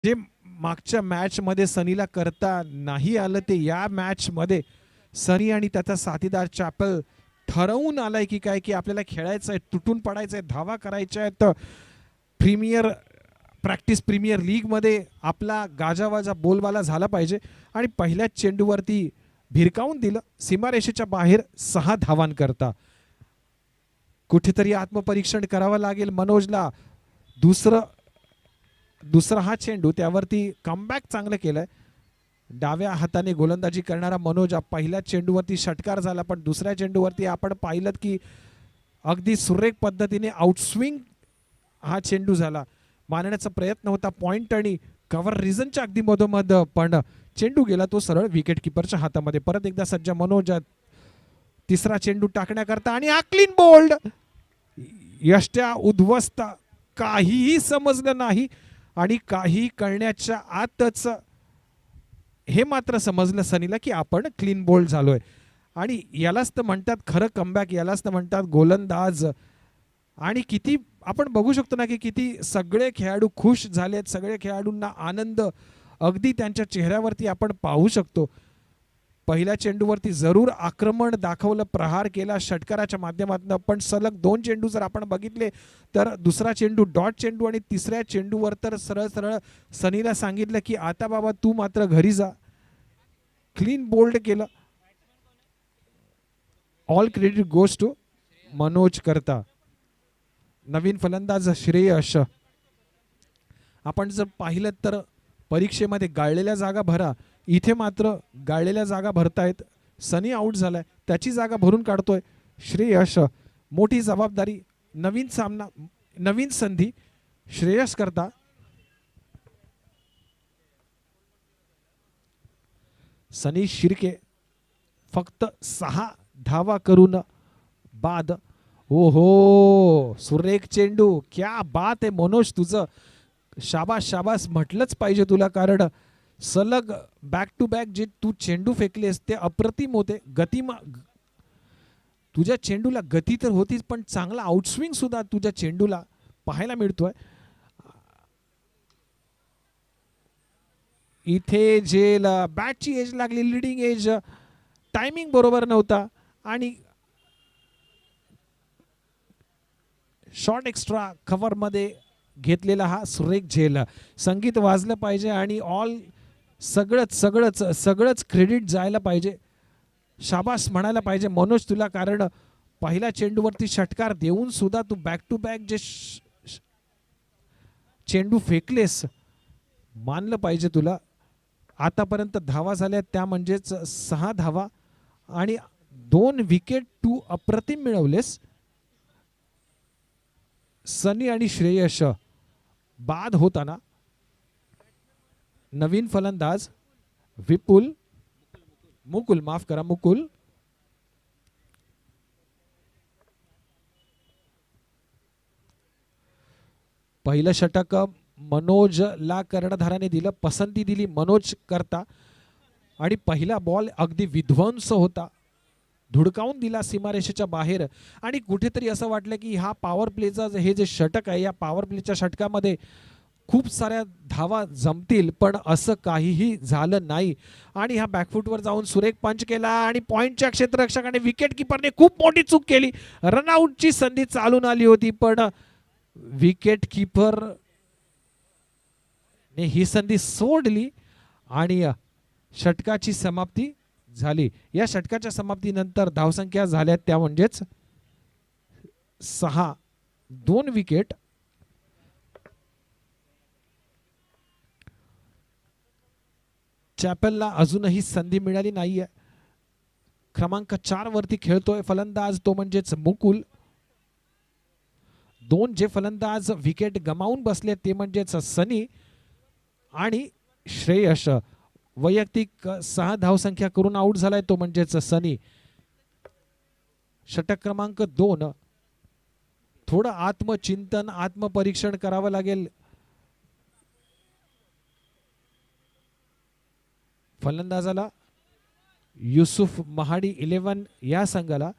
जे मागच्या मॅच मध्ये सनीला करता नाही आलं ते या मॅच मध्ये सनी आणि त्याचा साथीदार चॅपल ठरवून आलाय की काय की आपल्याला खेळायचं आहे, तुटून पडायचं आहे, धावा करायच्या आहेत. प्रीमियर प्रीमियर लीग मध्ये आपला गाजावाजा बोलबाला झाला पाहिजे आणि पहिल्याच चेंडूवरती भिरकावून दिलं सीमारेषेच्या बाहेर 6 धावांकरता. कुठेतरी आत्मपरीक्षण करावं लागेल मनोजला. दुसरा हा चेंडू त्यावरती कमबॅक चांगलं केलंय. डाव्या हाताने गोलंदाजी करणारा मनोज पहिल्या चेंडूवरती षटकार झाला, पण दुसऱ्या चेंडूवरती आपण पाहिलं की अगदी सुरेख पद्धतीने आउटस्विंग हा चेंडू झाला. मारण्याचा प्रयत्न होता पॉइंट आणि कव्हर रिझनच्या अगदी मधोमध, पण चेंडू गेला तो सरळ विकेट किपरच्या हातामध्ये. परत एकदा सज्ज मनोज तिसरा चेंडू टाकण्याकरता आणि हा क्लीन बोल्ड. यष्ट्या उद्ध्वस्त, काहीही समजलं नाही आणि काही कळण्याच्या आतच हे मात्र समजलं सनीला की आपण क्लीन बोल्ड झालोय. आणि यालाच तर म्हणतात खरं कमबॅक, यालाच तर म्हणतात गोलंदाज. आणि किती आपण बघू शकतो ना की किती सगळे खेळाडू खुश झालेत, सगळे खेळाडूंना आनंद अगदी त्यांच्या चेहऱ्यावरती आपण पाहू शकतो. पहिल्या चेंडूवरती जरूर आक्रमण दाखवलं, प्रहार केला षटकाराच्या माध्यमातून, पण सलग 2 चेंडू जर आपण बघितले तर दुसरा चेंडू डॉट चेंडू आणि तिसऱ्या चेंडूवर तर सरळ सरळ सनीला सांगितलं की आता बाबा तू मात्र घरी जा. क्लीन बोल्ड केलं. All credit goes to Manoj करता. नवीन फलंदाज श्रेयश. आपण जर पाहिलं तर परीक्षेमध्ये गाळलेल्या जागा भरा, इथे मात्र गाळलेल्या जागा भरतायत. सनी आउट झालाय, त्याची जागा भरून काढतोय श्रेयश. मोठी जबाबदारी, नवीन सामना, नवीन संधी श्रेयस करता. सनी शिर्के फक्त 6 धावा करून बाद. ओहो, सुरेख चेंडू, क्या बात आहे मनोज, तुझं शाबास शाबास म्हटलंच पाहिजे तुला, कारण सलग बॅक टू बॅक जे तू चेंडू फेकलेस ते अप्रतिम होते. तुझ्या चेंडूला गती तर होतीच, पण चांगला आउटस्विंग सुद्धा तुझ्या चेंडूला पाहायला मिळतोय. इथे जे बॅटची एज लागली, लिडिंग एज, टायमिंग बरोबर नव्हता आणि शॉर्ट एक्स्ट्रा कव्हर मध्ये घेतलेला हा सुरेख झेल. संगीत वाजलं पाहिजे आणि ऑल सगळंच सगळंच सगळंच क्रेडिट जायला पाहिजे. शाबास म्हणायला पाहिजे मनोज तुला, कारण पहिल्या चेंडूवरती षटकार देऊन सुद्धा तू बॅक टू बॅक जे चेंडू फेकलेस, मानलं पाहिजे तुला. आतापर्यंत धावा झाल्या त्या म्हणजेच 6 धावा आणि 2 विकेट तू अप्रतिम मिळवलेस. सनी आणि श्रेयश बाद होताना. नवीन फलंदाज मुकुल माफ करा, मुकुल. पहिलं षटक मनोजला कर्णधाराने दिलं, पसंती दिली मनोज करता आणि पहिला बॉल अगदी विध्वंस होता, धुडकावून दिला सीमारेषेच्या बाहेर. आणि कुठेतरी असं वाटलं की हा पॉवर प्लेचा हे जे षटक आहे, या पॉवर प्लेच्या षटकामध्ये खूप साऱ्या धावा जमतील, पण असं काहीही झालं नाही. आणि हा बॅकफुटवर जाऊन सुरेख पंच केला आणि पॉइंटच्या क्षेत्ररक्षकाने विकेट किपरने खूप मोठी चूक केली. रनआउटची संधी चालून आली होती, पण विकेट किपर ने ही संधी सोडली आणि षटकाची समाप्ती झाली. या षटकाच्या समाप्तीनंतर धावसंख्या झाल्या त्या म्हणजेच 6, 2 विकेट. चॅपलला अजूनही संधी मिळाली नाहीये. क्रमांक 4 वरती खेळतोय फलंदाज, तो म्हणजेच मुकुल. 2 जे फलंदाज विकेट गमावून बसले ते म्हणजेच सनी आणि श्रेयश. वैयक्तिक 6 धावसंख्या करून आउट झालाय तो म्हणजेच सनी. षटक क्रमांक 2. थोडं आत्मचिंतन, आत्मपरीक्षण करावं लागेल फलंदाजाला, युसुफ महाडी 11 या संघाला,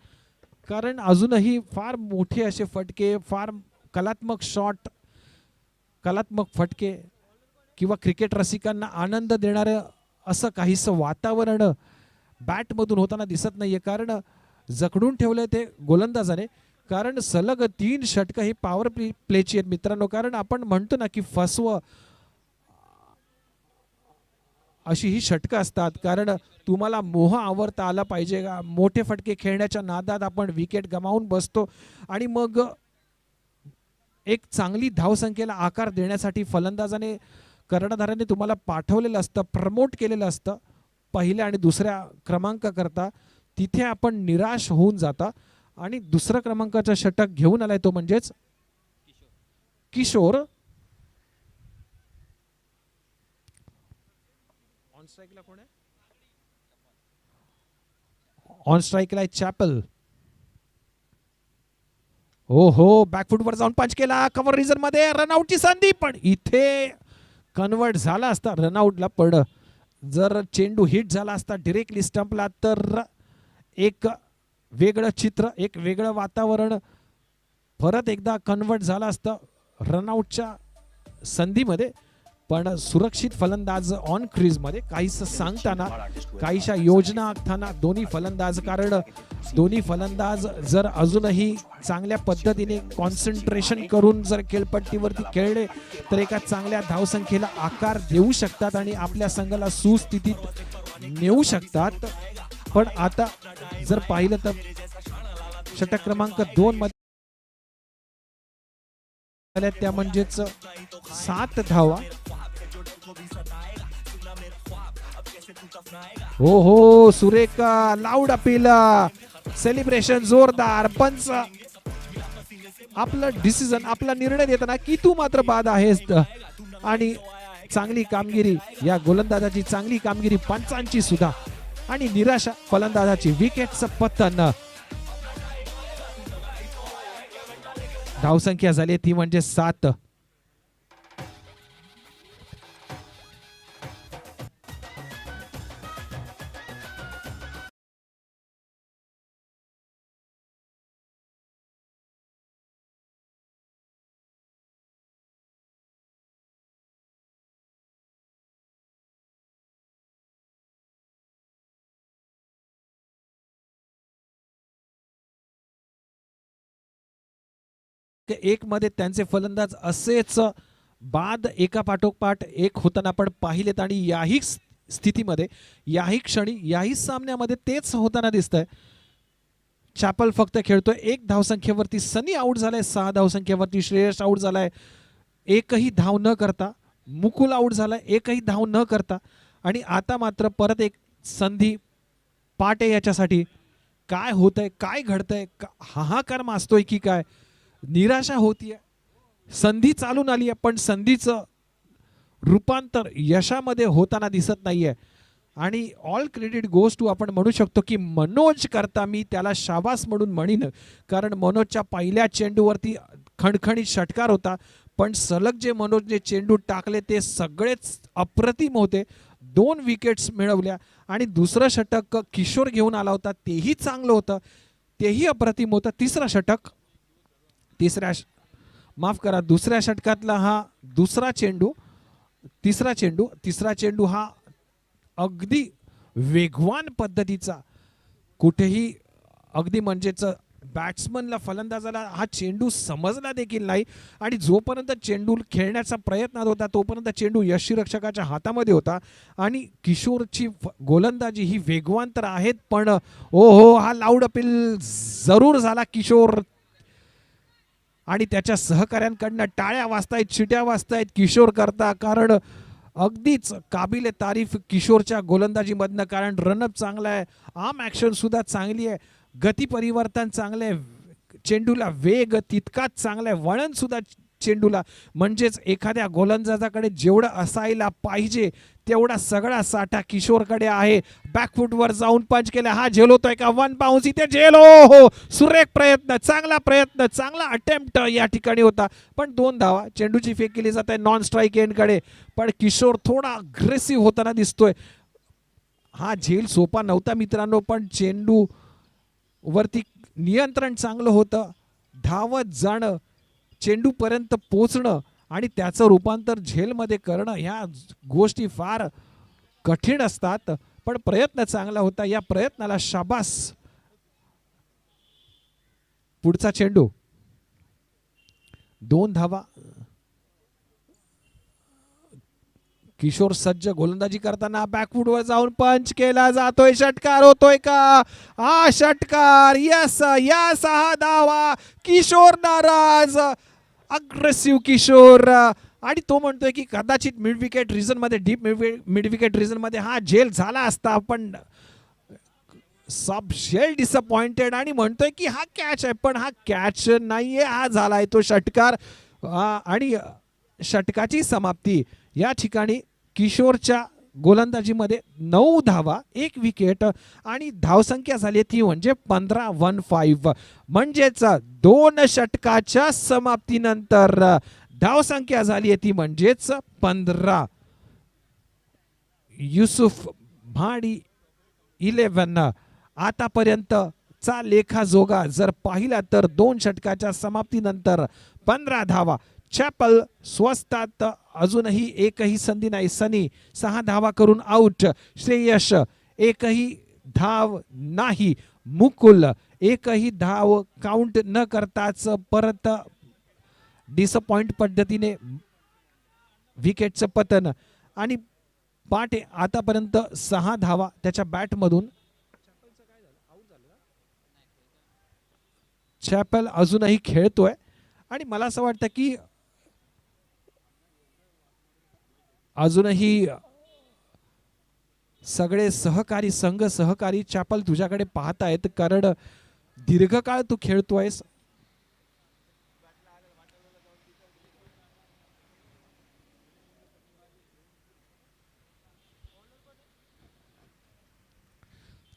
कारण अजूनही फार मोठे असे फटके, फार कलात्मक शॉट, कलात्मक फटके किंवा क्रिकेट रसिकांना आनंद देणारं असं काहीसं वातावरण बॅटमधून होताना दिसत नाहीये, कारण जखडून ठेवलंय ते गोलंदाजाने. कारण सलग 3 षटकं ही पॉवर प्लेची आहेत मित्रांनो. कारण आपण म्हणतो ना की फसवं अशी ही षटकं असतात, कारण तुम्हाला मोह आवरता आला पाहिजे. मोठे फटके खेळण्याच्या नादात आपण विकेट गमावून बसतो आणि मग एक चांगली धावसंख्येला आकार देण्यासाठी फलंदाजाने कर्णधाराने तुम्हाला पाठवलेलं असतं, प्रमोट केलेलं असतं पहिल्या आणि दुसऱ्या क्रमांक करता. तिथे आपण निराश होऊन जाता आणि दुसऱ्या क्रमांकाचं षटक घेऊन आलाय तो म्हणजेच किशोर. ऑन स्ट्राइकला कोण आहे? ऑन स्ट्राइकला चॅपल. हो हो, बॅकफुटवर जाऊन पंच केला कव्हर रिजन मध्ये, रनआउटची संधी, पण इथे कन्वर्ट झाला असता रनआउटला. पण जर चेंडू हिट झाला असता डायरेक्टली स्टंपला तर एक वेगळं चित्र, एक वेगळं वातावरण परत एकदा कन्वर्ट झालं असतं रनआउटच्या संधीमध्ये. पण सुरक्षित फलंदाज ऑन क्रीजमध्ये काहीच सांगताना, काहीशा योजना आखताना दोन्ही फलंदाज, कारण दोन्ही फलंदाज जर अजूनही चांगल्या पद्धतीने कॉन्सन्ट्रेशन करून जर खेळपट्टीवरती खेळले तर एका चांगल्या धावसंख्येला आकार देऊ शकतात आणि आपल्या संघाला सुस्थितीत नेऊ शकतात. पण आता जर पाहिलं तर षटक क्रमांक 2 मध्ये त्या म्हणजेच 7 धावा. हो हो, सुरेख लाऊड अपील, सेलिब्रेशन जोरदार. पंच आपला डिसिजन, आपला निर्णय देताना की तू मात्र बाद आहेस. आणि चांगली कामगिरी या गोलंदाजाची, चांगली कामगिरी पंचांची सुद्धा, आणि निराशा फलंदाजाची. विकेटचं पतन. धावसंख्या झाली ती म्हणजे 7. एक मध्ये त्यांचे फलंदाज असेच बाद एका पाठोपाठ एक होताना आपण पाहिलेत आणि याही स्थितीमध्ये, याही क्षणी, याही सामन्यामध्ये तेच होताना दिसतंय. चॅपल फक्त खेळतोय 1 धावसंख्येवरती. सनी आउट झालाय 6 धावसंख्येवरती. श्रेयस आउट झालाय एकही धाव न करता. मुकुल आउट झालाय एकही धाव न करता. आणि आता मात्र परत एक संधी पाटे याच्यासाठी. काय होतंय, काय घडतंय, हाहाकार माजतोय की काय, निराशा होतीये. संधी चालून आली आहे पण संधीचं रूपांतर यशामध्ये होताना दिसत नाहीये. आणि ऑल क्रेडिट गोज टू, आपण म्हणू शकतो की मनोज करता मी त्याला शाबास म्हणून म्हणीन, कारण मनोजच्या पहिल्या चेंडूवरती खणखणीत षटकार होता, पण सलग जे मनोजने चेंडू टाकले ते सगळेच अप्रतिम होते. 2 विकेट्स मिळवल्या आणि दुसरं षटक किशोर घेऊन आला होता, तेही चांगलं होतं, तेही अप्रतिम होतं. दुसऱ्या षटकातला हा तिसरा चेंडू हा अगदी वेगवान पद्धतीचा, कुठेही अगदी म्हणजेच बॅट्समनला, फलंदाजाला हा चेंडू समजला देखील नाही. आणि जोपर्यंत चेंडू खेळण्याचा प्रयत्न होता तोपर्यंत चेंडू यष्टीरक्षकाच्या हातामध्ये होता. आणि किशोरची गोलंदाजी ही वेगवान तर आहेत, पण ओहो, हा लाऊड अपील जरूर झाला किशोर आणि त्याच्या सहकाऱ्यांकडनं टाळ्या वाजतायत, शिट्या वाजतायत किशोर करता, कारण अगदीच काबिले तारीफ किशोरच्या गोलंदाजीमधनं. कारण रनअप चांगला आहे, आर्म ॲक्शन सुद्धा चांगली आहे, गती परिवर्तन चांगले आहे, चेंडूला वेग तितकाच चांगला आहे, वळण सुद्धा चेंडूला. म्हणजेच एखाद्या गोलंदाजाकडे जेवढं असायला पाहिजे तेवढा सगळा साठा किशोरकडे आहे. बॅकफुटवर जाऊन पंच केला, हा झेलवतोय का? 1 बाउन्स इथे झेल. हो, सुरेख प्रयत्न, चांगला अटेम्प्ट या ठिकाणी होता, पण 2 धावा. चेंडूची फेक केली जाते नॉन स्ट्राईक एंडकडे, पण किशोर थोडा अग्रेसिव्ह होताना दिसतोय. हा झेल सोपा नव्हता मित्रांनो, पण चेंडू वरती नियंत्रण चांगलं होतं, धावत जाणं, चेंडूपर्यंत पोचणं आणि त्याचं रूपांतर झेलमध्ये करणं ह्या गोष्टी फार कठीण असतात, पण प्रयत्न चांगला होता. या प्रयत्नाला शाबास. पुढचा चेंडू 2 धावा. किशोर सज्ज गोलंदाजी करताना बॅकफूटवर जाऊन पंच केला जातोय. षटकार होतोय का? हा षटकार. Yes yes. 6 धावा. किशोर नाराज. अग्रेसिव्ह किशोर. आणि तो म्हणतोय की कदाचित मिड विकेट रिजन मध्ये, डीप मिड विकेट रिजन मध्ये हा झेल झाला असता, पण सब शेल डिसअपॉइंटेड आणि म्हणतोय की हा कॅच आहे, पण हा कॅच नाहीये, हा झालाय तो षटकार. आणि षटकाची समाप्ती या ठिकाणी किशोरच्या गोलंदाजीमध्ये 9 धावा, 1 विकेट आणि धावसंख्या झाली ती म्हणजे 15 म्हणजेच 2 षटकाच्या समाप्तीनंतर धावसंख्या झाली ती म्हणजेच 15. युसुफ भाडी 11. आतापर्यंतचा लेखाजोगा जर पाहिला तर 2 षटकाच्या समाप्तीनंतर 15 धावा. चॅपल स्वस्तात अजूनही एकही संधी नाही. सनी 6 धावा करून आउट. श्रेयश एकही धाव नाही. मुकुल एकही धाव काउंट न करताच परत डिसअपॉइंट पद्धतीने विकेटचं पतन. आणि पाटे आतापर्यंत 6 धावा त्याच्या बॅटमधून. चॅपल अजूनही खेळतोय आणि मला असं वाटतं की अजूनही सगळे सहकारी, संघ सहकारी चॅपल तुझ्याकडे पाहत आहेत, कारण दीर्घकाळ तू खेळतोयस.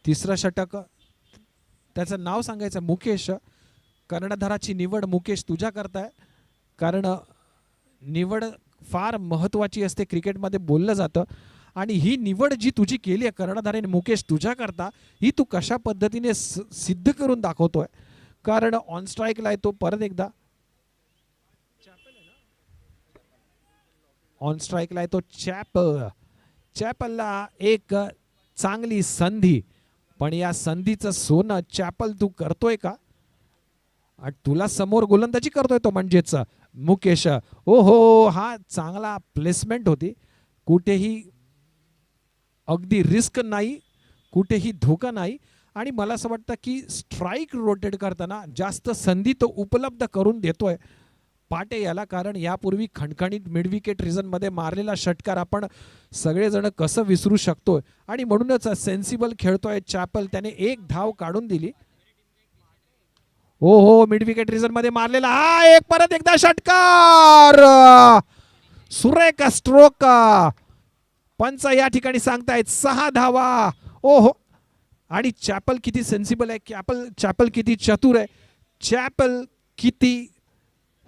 तिसरा षटक, त्याचं नाव सांगायचं मुकेश. कर्णधाराची निवड मुकेश तुझ्या करताय, कारण निवड फार महत्त्वाची असते क्रिकेटमध्ये बोललं जातं. आणि ही निवड जी तुझी केली आहे कर्णधाराने मुकेश तुझ्या करता, ही तू कशा पद्धतीने सिद्ध करून दाखवतोय. कारण ऑन स्ट्राईकला आहे तो. परत एकदा ऑन स्ट्राईकला आहे तो चॅपल. चॅपलला एक चांगली संधी, पण या संधीचं सोनं चॅपल तू करतोय का? तुला समोर गोलंदाजी करतोय तो म्हणजेच मुकेश. ओहो, हा चांगला प्लेसमेंट होती. कुठेही अगदी रिस्क नाही, कुठेही धोका नाही. आणि मला असं वाटतं की स्ट्राईक रोटेट करताना जास्त संधी तो उपलब्ध करून देतोय पाटे याला. कारण यापूर्वी खणखणीत मिड विकेट रिजनमध्ये मारलेला षटकार आपण सगळेजण कसं विसरू शकतोय. आणि म्हणूनच सेन्सिबल खेळतोय चॅपल. त्याने 1 धाव काढून दिली. हो हो, मिड विकेट रिजन मध्ये मारलेला हा एक परत एकदा षटकार. सुरेख स्ट्रोक. पंच या ठिकाणी सांगतायत 6 धावा. ओहो, आणि चॅपल किती सेन्सिबल आहे, चॅपल किती चतुर आहे, चॅपल किती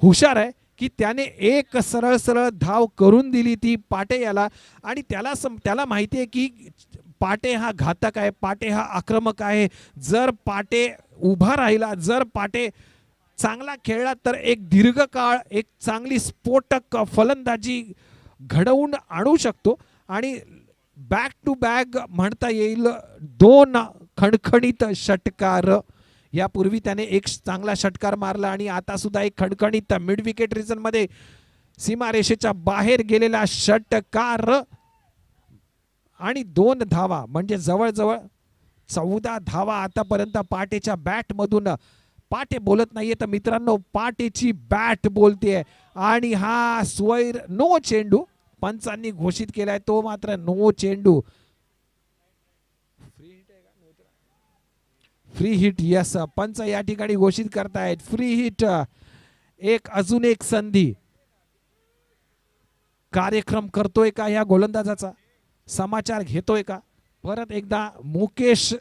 हुशार आहे की त्याने एक सरळ सरळ धाव करून दिली ती पाटे याला. आणि त्याला माहिती आहे की पाटे हा घातक आहे, पाटे हा आक्रमक आहे. जर पाटे उभा राहिला, जर पाटे चांगला खेळला तर एक दीर्घकाळ एक चांगली स्फोटक फलंदाजी घडवून आणू शकतो. आणि बॅक टू बॅक म्हणता येईल 2 खणखणीत षटकार. यापूर्वी त्याने एक चांगला षटकार मारला आणि आता सुद्धा एक खणखणीत मिड विकेट रिजन मध्ये सीमारेषेच्या बाहेर गेलेला षटकार. आणि 2 धावा म्हणजे जवळजवळ 14 धावा आतापर्यंत पाटेच्या बॅट मधून. पाटे बोलत नाहीये तर मित्रांनो, पाटेची बॅट बोलतेय. आणि हा स्वैर नो चेंडू पंचांनी घोषित केलाय, तो मात्र नो चेंडू. Free hit. यस, पंच या ठिकाणी घोषित करतायत फ्री हिट. अजून एक संधी. कार्यक्रम करतोय का या गोलंदाजाचा? समाचार घेतोय का? परत एकदा मुकेश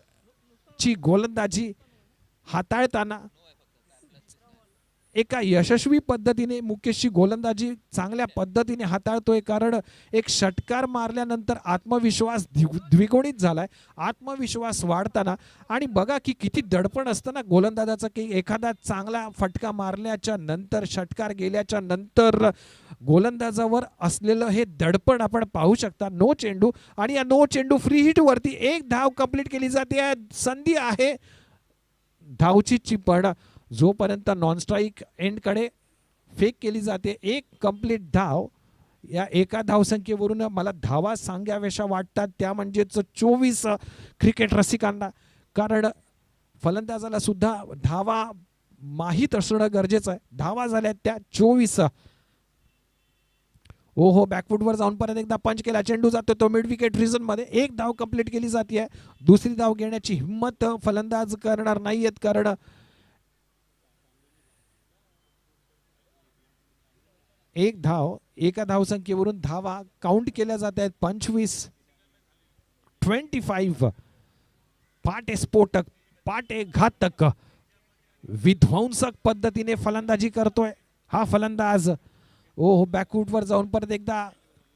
ची गोलंदाजी हाताळताना एका यशस्वी पद्धतीने मुकेशची गोलंदाजी चांगल्या पद्धतीने हाताळतोय, कारण एक षटकार मारल्यानंतर आत्मविश्वास द्विगुणित झालाय. आत्मविश्वास वाढताना आणि बघा की किती दडपण असतं ना गोलंदाजाचं, की एखादा चांगला फटका मारल्याच्या नंतर, षटकार गेल्याच्या नंतर गोलंदाजावर असलेलं हे दडपण आपण पाहू शकता. नो चेंडू आणि या नो चेंडू फ्री हिट वरती एक धाव कंप्लीट केली जाते. संधी आहे धावची चिपण, जोपर्यंत नॉन स्ट्राईक एंडकडे फेक केली जाते. एक कंप्लीट धाव. या एका धावसंख्येवरून मला धावा सांगाव्याशा वाटतात, त्या म्हणजेच 24 क्रिकेट रसिकांना, कारण फलंदाजाला सुद्धा धावा माहीत असणं गरजेचं आहे. धावा झाल्या त्या 24. ओहो, बॅकफुटवर जाऊन परत एकदा पंच केला. चेंडू जातो तो मिड विकेट रिजन मध्ये. एक धाव कंप्लीट केली जाते. दुसरी धाव घेण्याची हिम्मत फलंदाज करणार नाहीयेत, कारण एक धाव एका धावसंख्येवरून धावा काउंट केल्या जात आहेत. 25, 25. पाटे स्फोटक, पाटे घातक, विध्वंसक पद्धतीने फलंदाजी करतोय हा फलंदाज. ओहो, बॅकफुटवर जाऊन परत एकदा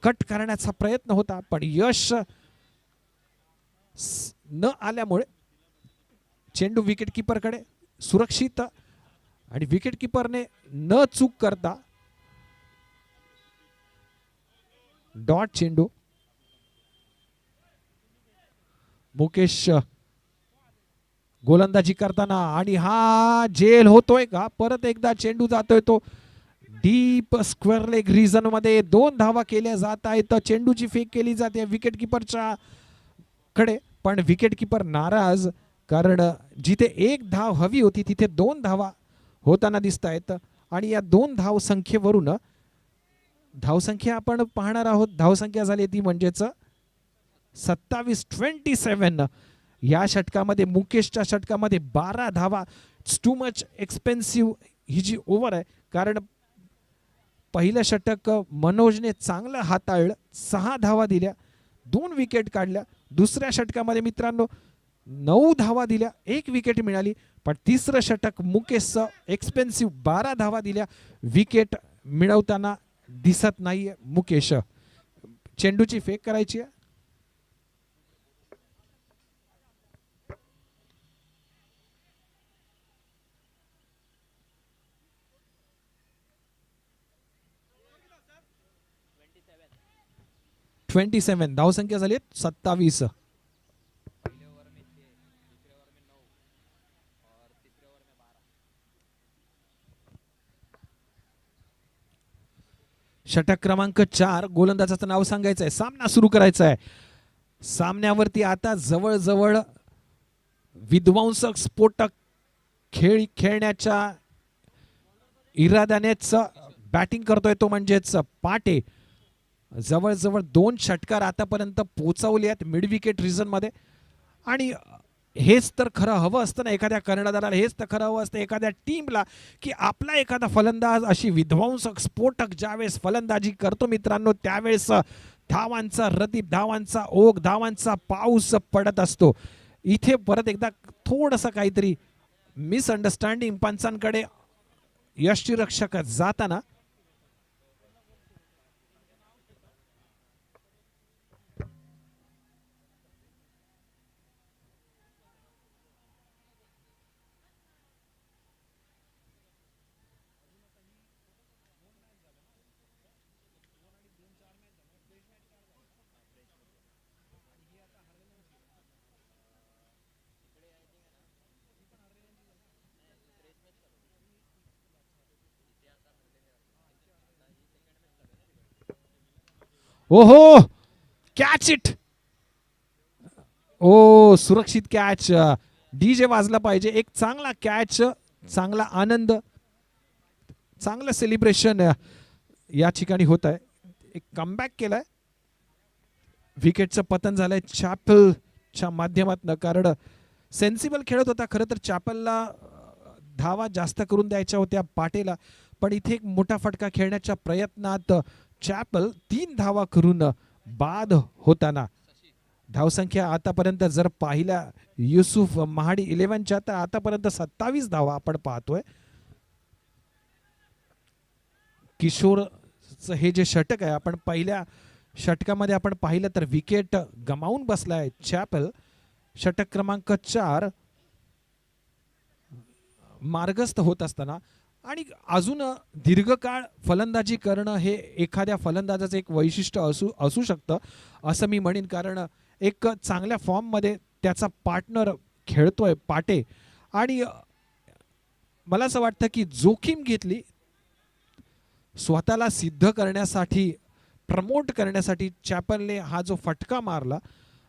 कट करण्याचा प्रयत्न होता, पण यश न आल्यामुळे चेंडू विकेट कीपरकडे सुरक्षित, आणि विकेट कीपरने न चूक करता डॉट चेंडू. मुकेश गोलंदाजी करताना, आणि हा जेल होतोय का? परत एकदा चेंडू जातोय तो डीप स्क्वेअर लेग रिजन मध्ये. 2 धावा केल्या जात आहेत. चेंडूची फेक केली जाते विकेट कीपरच्या कडे, पण विकेट कीपर नाराज, कारण जिथे 1 धाव हवी होती तिथे 2 धावा होताना दिसत आहेत. आणि या 2 धाव संख्येवरून धावसंख्या आपण पाहणार आहोत. धावसंख्या झाली ती म्हणजेच 27, 27. या षटकामध्ये, मुकेशच्या षटकामध्ये 12 धावा. टू मच एक्सपेन्सिव्ह ही जी ओव्हर आहे, कारण पहिलं षटक मनोजने चांगलं हाताळलं. 6 धावा दिल्या, 2 विकेट काढल्या. दुसऱ्या षटकामध्ये मित्रांनो 9 धावा दिल्या, 1 विकेट मिळाली. पण तिसरं षटक मुकेशचं एक्सपेन्सिव्ह, 12 धावा दिल्या, विकेट मिळवताना दिसत नाहीये मुकेश. चेंडूची फेक करायची आहे. धावसंख्या झाली 27. षटक क्रमांक 4. गोलंदाजाचं नाव सांगायचं आहे, सामना सुरू करायचा आहे. सामन्यावरती आता जवळजवळ विध्वंसक स्फोटक खेळ खेळण्याच्या इराद्यानेच बॅटिंग करतोय तो म्हणजेच पाटे. जवळजवळ 2 षटकार आतापर्यंत पोहोचवले आहेत मिड विकेट रिजन मध्ये. आणि हेच तर खरं हवं असतं ना एखाद्या कर्णधाराला, हेच तर खरं हवं असतं एखाद्या टीमला, की आपला एखादा फलंदाज अशी विध्वंसक स्फोटक ज्यावेळेस फलंदाजी करतो मित्रांनो, त्यावेळेस धावांचा रदीप, धावांचा ओघ, धावांचा पाऊस पडत असतो. इथे परत एकदा थोडंसं काहीतरी मिसअंडरस्टँडिंग पंचांकडे यष्टीरक्षक जाताना. ओहो, कॅच इट. ओ, सुरक्षित कॅच. डीजे वाजला पाहिजे. एक चांगला कॅच, चांगला आनंद, चांगलं सेलिब्रेशन या ठिकाणी होत आहे. एक कमबॅक केलाय. विकेटचं पतन झालंय चॅपलच्या माध्यमातून, कारण सेन्सिबल खेळत होता. खरं तर चॅपलला धावा जास्त करून द्यायच्या होत्या पाटेला, पण इथे एक मोठा फटका खेळण्याच्या प्रयत्नात चॅपल 3 धावा करून बाद होताना. धावसंख्या आतापर्यंत जर पाहिल्या युसुफ महाडी 11च्या, तर आतापर्यंत 27 धावा आपण पाहतोय. किशोरचं हे जे षटक आहे, आपण पहिल्या षटकामध्ये आपण पाहिलं तर विकेट गमावून बसलाय चॅपल. षटक क्रमांक 4 मार्गस्थ होत असताना आणि अजून दीर्घकाळ फलंदाजी करणं हे एखाद्या फलंदाजाचं एक वैशिष्ट्य असू शकतं असं मी म्हणेन. कारण एक चांगल्या फॉर्ममध्ये त्याचा पार्टनर खेळतोय पाटे आणि मला असं वाटतं की जोखीम घेतली स्वतःला सिद्ध करण्यासाठी, प्रमोट करण्यासाठी चॅपलने हा जो फटका मारला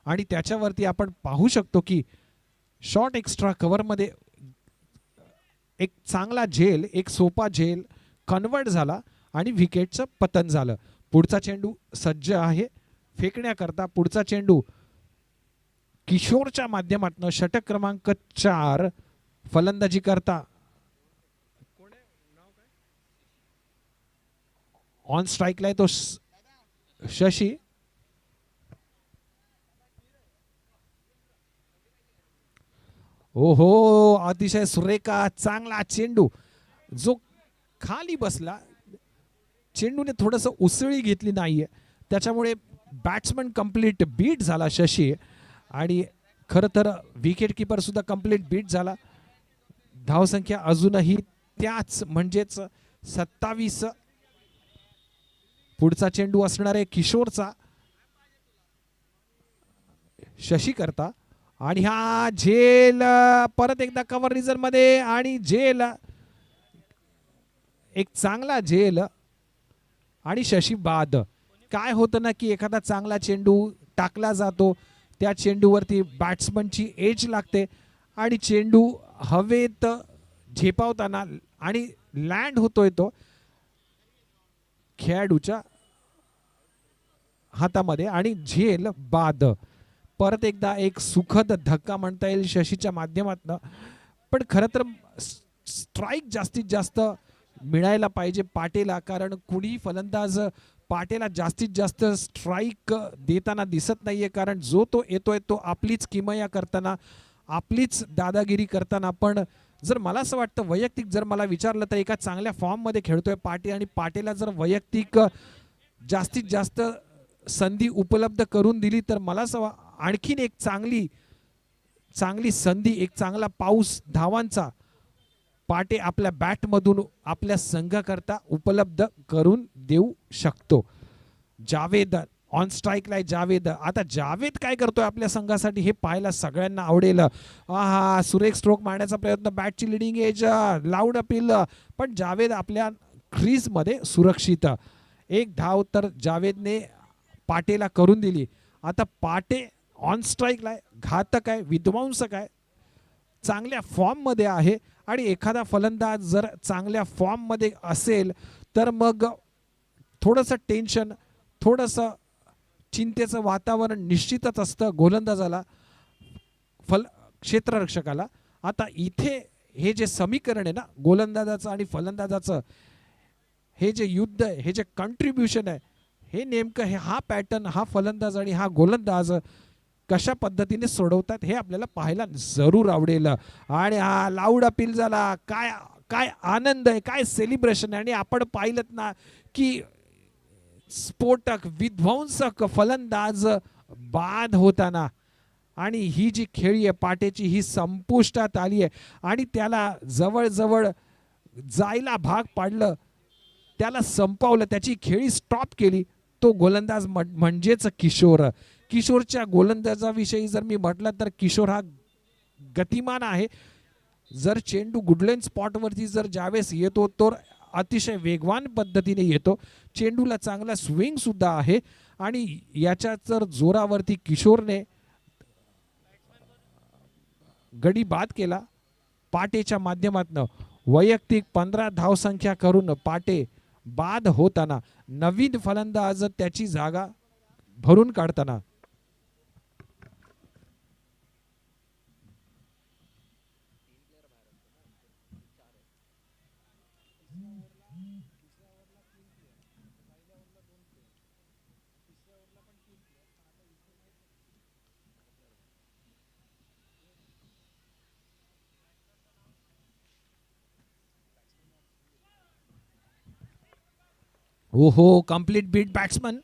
आणि त्याच्यावरती आपण पाहू शकतो की शॉर्ट एक्स्ट्रा कव्हरमध्ये एक चांगला झेल, एक सोपा झेल कन्वर्ट झाला आणि विकेटचं पतन झालं. पुढचा चेंडू सज्ज आहे फेकण्याकरता. पुढचा चेंडू किशोरच्या माध्यमातून षटक क्रमांक 4 फलंदाजी करता ऑन स्ट्राइकला आहे तो शशी. ओहो, अतिशय सुरेखा चांगला चेंडू जो खाली बसला. चेंडूने थोडंसं उसळी घेतली नाहीये त्याच्यामुळे बॅट्समन कंप्लीट बीट झाला शशी आणि खरं तर विकेट किपर सुद्धा कंप्लीट बीट झाला. धावसंख्या अजूनही त्याच म्हणजेच 27. पुढचा चेंडू असणार आहे किशोरचा शशी करता आणि हा झेल परत एकदा कव्हर रिजन मध्ये आणि झेल, एक चांगला झेल आणि शशी बाद. काय होतं ना की एखादा चांगला चेंडू टाकला जातो, त्या चेंडूवरती बॅट्समनची एज लागते आणि चेंडू हवेत झेपावताना आणि लँड होतोय तो खेळाडूच्या हातामध्ये आणि झेल बाद. परत एकदा एक सुखद धक्का म्हणता येईल शशीच्या माध्यमातून. पण खरं तर स्ट्राईक जास्तीत जास्त मिळायला पाहिजे पाटेला, कारण कुणीही फलंदाज पाटेला जास्तीत जास्त स्ट्राईक देताना दिसत नाहीये. कारण जो तो येतोय तो आपलीच किमया करताना, आपलीच दादागिरी करताना. पण जर मला असं वाटतं वैयक्तिक जर मला विचारलं तर एका चांगल्या फॉर्ममध्ये खेळतोय पाटे आणि पाटेला जर वैयक्तिक जास्तीत जास्त संधी उपलब्ध करून दिली तर मला असं आणखीन एक चांगली संधी, एक चांगला पाऊस धावांचा पाटे आपल्या बॅटमधून आपल्या संघाकरता उपलब्ध करून देऊ शकतो. जावेद ऑन स्ट्राईकला आहे. जावेद, आता जावेद काय करतोय आपल्या संघासाठी हे पाहायला सगळ्यांना आवडेल. हा सुरेख स्ट्रोक मारण्याचा प्रयत्न, बॅटची लिडिंग एज, लाऊड अपील, पण जावेद आपल्या क्रीजमध्ये सुरक्षित. एक धाव तर जावेदने पाटेला करून दिली. आता पाटे ऑन स्ट्राईकला आहे, घातक आहे, विध्वंसक आहे, चांगल्या फॉर्ममध्ये आहे आणि एखादा फलंदाज जर चांगल्या फॉर्ममध्ये असेल तर मग थोडंसं टेन्शन, थोडंसं चिंतेचं वातावरण निश्चितच असतं गोलंदाजाला, क्षेत्ररक्षकाला. आता इथे हे जे समीकरण आहे ना गोलंदाजाचं आणि फलंदाजाचं, हे जे युद्ध आहे, हे जे कंट्रीब्युशन आहे, हे नेमकं हा पॅटर्न हा फलंदाज आणि हा गोलंदाज कशा पद्धतीने सोडवतात हे आपल्याला पाहायला जरूर आवडेल. आणि हा लाऊड अपील झाला. काय काय आनंद आहे, काय सेलिब्रेशन आहे. आणि आपण पाहिलं ना की स्फोटक विध्वंसक फलंदाज बाद होताना आणि ही जी खेळी आहे पाटेची ही संपुष्टात आली आहे आणि त्याला जवळजवळ जायला भाग पाडलं, त्याला संपवलं, त्याची खेळी स्टॉप केली तो गोलंदाज म्हणजेच किशोर. किशोरच्या गोलंदाजाविषयी जर मी म्हटलं तर किशोर हा गतिमान आहे. जर चेंडू गुडलेन स्पॉटवरती जर ज्यावेळेस येतो तर अतिशय वेगवान पद्धतीने येतो. चेंडूला चांगला स्विंग सुद्धा आहे आणि याच्या जर जोरावरती किशोरने गडी बाद केला पाटेच्या माध्यमातून. वैयक्तिक 15 धावसंख्या करून पाटे बाद होताना, नवीन फलंदाज त्याची जागा भरून काढताना. ओहो, कंप्लीट बीट बॅट्समन.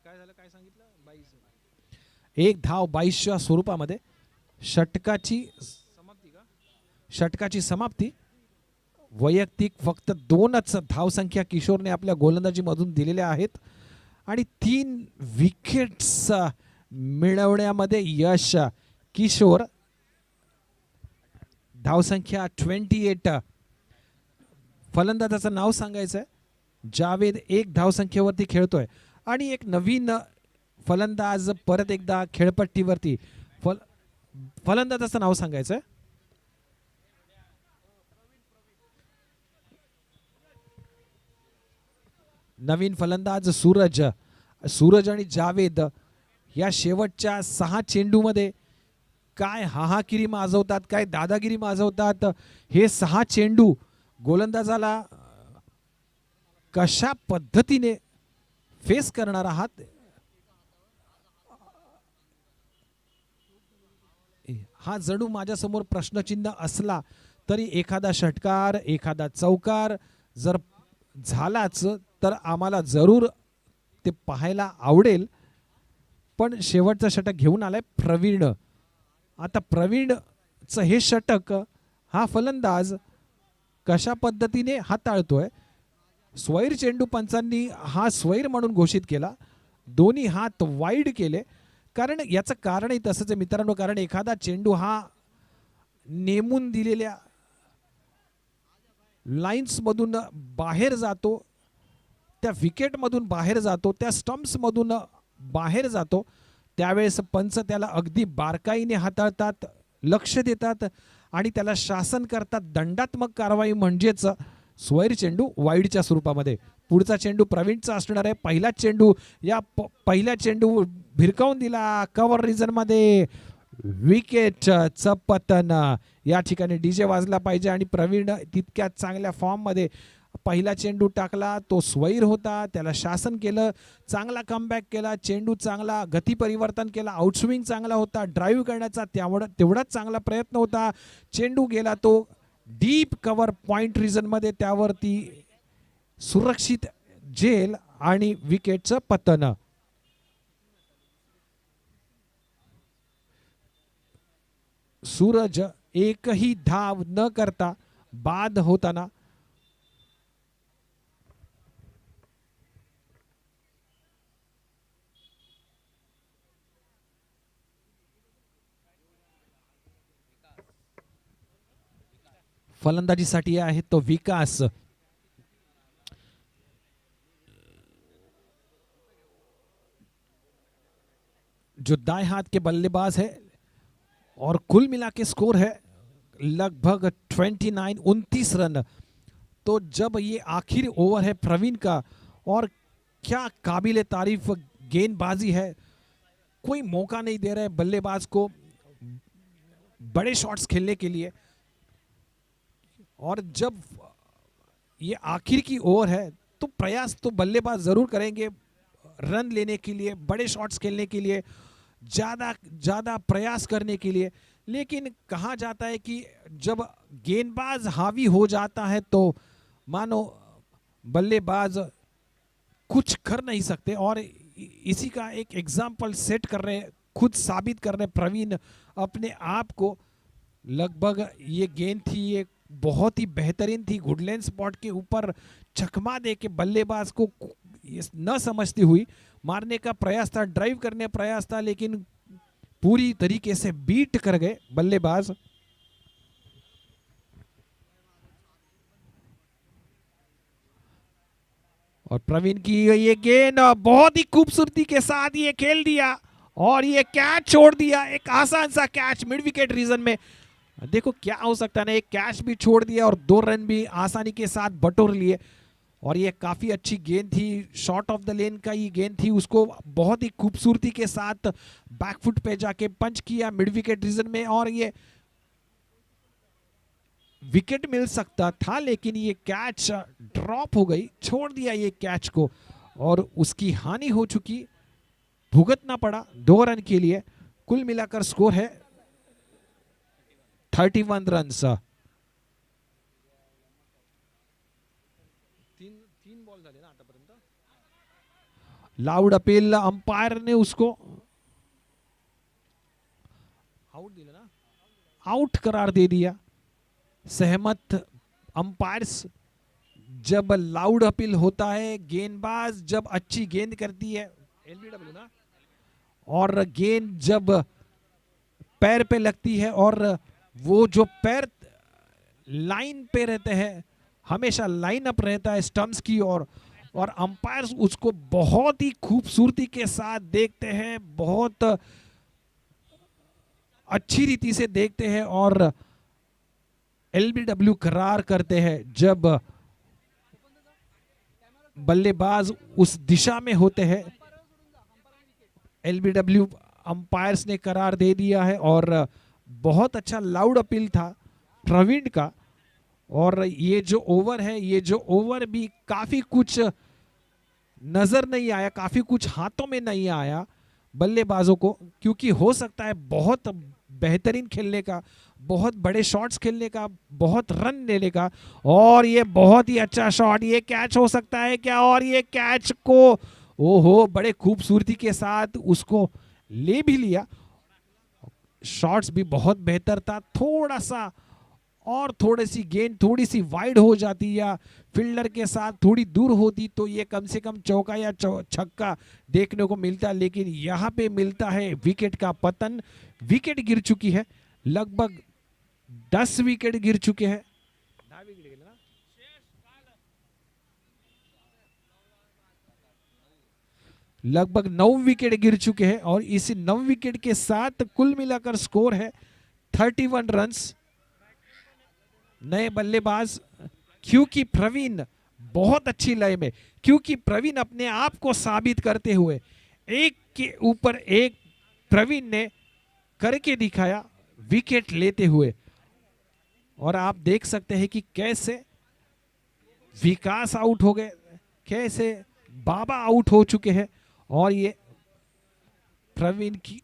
काय झालं, काय सांगितलं? 1 धाव 22च्या स्वरूपामध्ये षटकाची समाप्ती. वैयक्तिक फक्त 2च धावसंख्या किशोरने आपल्या गोलंदाजीमधून दिलेल्या आहेत आणि 3 विकेट्स मिळवण्यामध्ये यश किशोर. धावसंख्या 28. फलंदाजाचं नाव सांगायचं आहे. जावेद 1 धावसंख्येवरती खेळतोय आणि एक नवीन फलंदाज परत एकदा खेळपट्टीवरती. फलंदाजाचं नाव सांगायचं. नवीन फलंदाज सूरज आणि जावेद या शेवटच्या 6 चेंडूमध्ये काय हाहाकिरी माजवतात, काय दादागिरी माजवतात. हे 6 चेंडू गोलंदाजाला कशा पद्धतीने फेस करणार आहात. हा जणू माझ्यासमोर प्रश्नचिन्ह असला तरी एखादा षटकार, एखादा चौकार जर झालाच तर आम्हाला जरूर ते पाहायला आवडेल. पण शेवटचं षटक घेऊन आलाय प्रवीण. आता प्रवीणचं हे षटक हा फलंदाज कशा पद्धतीने हाताळतोय. स्वैर चेंडू पंचांनी हा स्वैर म्हणून घोषित केला. दोन्ही हात वाईड केले. कारण याचं कारणही तसंच आहे मित्रांनो. कारण एखादा चेंडू हा नेमून दिलेल्या लाईन्समधून बाहेर जातो, त्या विकेटमधून बाहेर जातो, त्या स्टंप्समधून बाहेर जातो, त्यावेळेस पंच त्याला अगदी बारकाईने हाताळतात, लक्ष देतात आणि त्याला शासन करतात. दंडात्मक कारवाई म्हणजेच स्वैर चेंडू वाईडच्या स्वरूपामध्ये. पुढचा चेंडू प्रवीणचा असणार आहे. पहिला चेंडू पहिल्या चेंडू भिरकावून दिला कव्हर रिजन मध्ये. विकेटचं पतन. या ठिकाणी डीजे वाजला पाहिजे आणि प्रवीण तितक्या चांगल्या फॉर्म मध्ये पहिला चेंडू टाकला. तो स्वैर होता, त्याला शासन केलं, चांगला कमबॅक केला, चेंडू चांगला गती परिवर्तन केला, आउटस्विंग चांगला होता, ड्राईव्ह करण्याचा तेवढाच चांगला प्रयत्न होता. चेंडू गेला तो डीप कव्हर पॉइंट रिजन मध्ये, त्यावरती सुरक्षित झेल आणि विकेटचं पतन. सूरज एकही धाव न करता बाद होताना. फलंदाजीसाठी आहे तो विकास. जो दाएं हाथ के बल्लेबाज है और कुल मिला के स्कोर है लगभग 29 रन. तो जब ये आखिरी ओवर है प्रवीण का और क्या काबिले तारीफ गेंदबाजी है. कोई मौका नहीं दे रहे बल्लेबाज को बड़े शॉट्स खेलने के लिए. और जब ये आखिर की ओवर है तो प्रयास तो बल्लेबाज जरूर करेंगे रन लेने के लिए, बड़े शॉट्स खेलने के लिए, ज़्यादा प्रयास करने के लिए. लेकिन कहा जाता है कि जब गेंदबाज हावी हो जाता है तो मानो बल्लेबाज कुछ कर नहीं सकते. और इसी का एक एग्जाम्पल सेट कर रहे, खुद साबित कर रहे प्रवीण अपने आप को. लगभग ये गेंद थी, ये बहुत ही बेहतरीन थी. गुडलैंड स्पॉट के ऊपर चकमा दे के बल्लेबाज को न समझती हुई मारने का प्रयास था, ड्राइव करने प्रयास था, लेकिन पूरी तरीके से बीट कर गए बल्लेबाज. और प्रवीण की ये गेंद बहुत ही खूबसूरती के साथ ये खेल दिया और ये कैच छोड़ दिया. एक आसान सा कैच मिड विकेट रीजन में. देखो क्या हो सकता है ना, एक कैच भी छोड़ दिया और 2 रन भी आसानी के साथ बटोर लिए. और ये काफी अच्छी गेंद थी, शॉर्ट ऑफ द लेन का ये गेंद थी. उसको बहुत ही खूबसूरती के साथ बैकफुट पे जाके पंच किया मिड विकेट रीजन में. और ये विकेट मिल सकता था लेकिन ये कैच ड्रॉप हो गई, छोड़ दिया ये कैच को और उसकी हानि हो चुकी. भुगतना पड़ा 2 रन के लिए. कुल मिलाकर स्कोर है 31 रन. तीन बॉल झाले ना आतापर्यंत. लाऊड अपील, अंपायर ने उसको आउट दिया ना, आउट करार दे दिया. सहमत अंपायर्स. जब लाउड अपील होता है, गेंदबाज जब अच्छी गेंद करती है, एलबीडब्ल्यू ना, और गेंद जब पैर पे लगती है और वो जो पैर लाइन पे रहते हैं, हमेशा लाइन अप रहता है स्टंप्स की ओर, और अंपायर्स उसको बहुत ही खूबसूरती के साथ देखते हैं, बहुत अच्छी रीति से देखते हैं और एलबीडब्ल्यू करार करते हैं जब बल्लेबाज उस दिशा में होते हैं. एलबीडब्ल्यू अंपायर्स ने करार दे दिया है और बहुत अच्छा लाउड अपील था प्रवीण का. और ये जो ओवर है, ये जो ओवर भी काफी कुछ नजर नहीं आया, काफी कुछ हाथों में नहीं आया बल्लेबाजों को, क्योंकि हो सकता है बहुत बेहतरीन खेलने का, बहुत बड़े शॉट्स खेलने का, बहुत रन लेने का. और ये बहुत ही अच्छा शॉट, ये कैच हो सकता है क्या? और ये कैच को ओहो बड़े खूबसूरती के साथ उसको ले भी लिया. शॉट्स भी बहुत बेहतर था. थोड़ा सा और थोड़ी सी गेंद थोड़ी सी वाइड हो जाती या फील्डर के साथ थोड़ी दूर होती तो ये कम से कम चौका या छक्का देखने को मिलता, लेकिन यहाँ पे मिलता है विकेट का पतन. विकेट गिर चुकी है, लगभग 10 विकेट गिर चुके हैं. लगभग 9 विकेट गिर चुके हैं और इसी 9 विकेट के साथ कुल मिलाकर स्कोर है 31 रन्स. नए बल्लेबाज, क्योंकि प्रवीण बहुत अच्छी लय में, क्योंकि प्रवीण अपने आप को साबित करते हुए एक के ऊपर एक प्रवीण ने करके दिखाया विकेट लेते हुए. और आप देख सकते हैं कि कैसे विकास आउट हो गए, कैसे बाबा आउट हो चुके हैं. और ये प्रवीण की,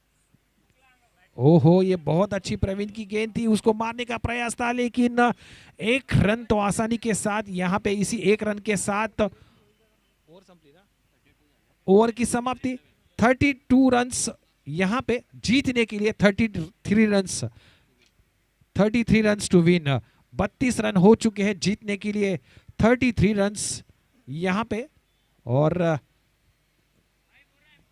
ओहो ये बहुत अच्छी प्रवीण की गेंद थी, उसको मारने का प्रयास था, लेकिन एक रन तो आसानी के साथ यहाँ पे इसी एक रन के साथ ओवर की समाप्ति. 32 रन्स यहाँ पे जीतने के लिए, 33 रन्स टू विन. 32 रन हो चुके हैं जीतने के लिए, 33 रन्स यहाँ पे. और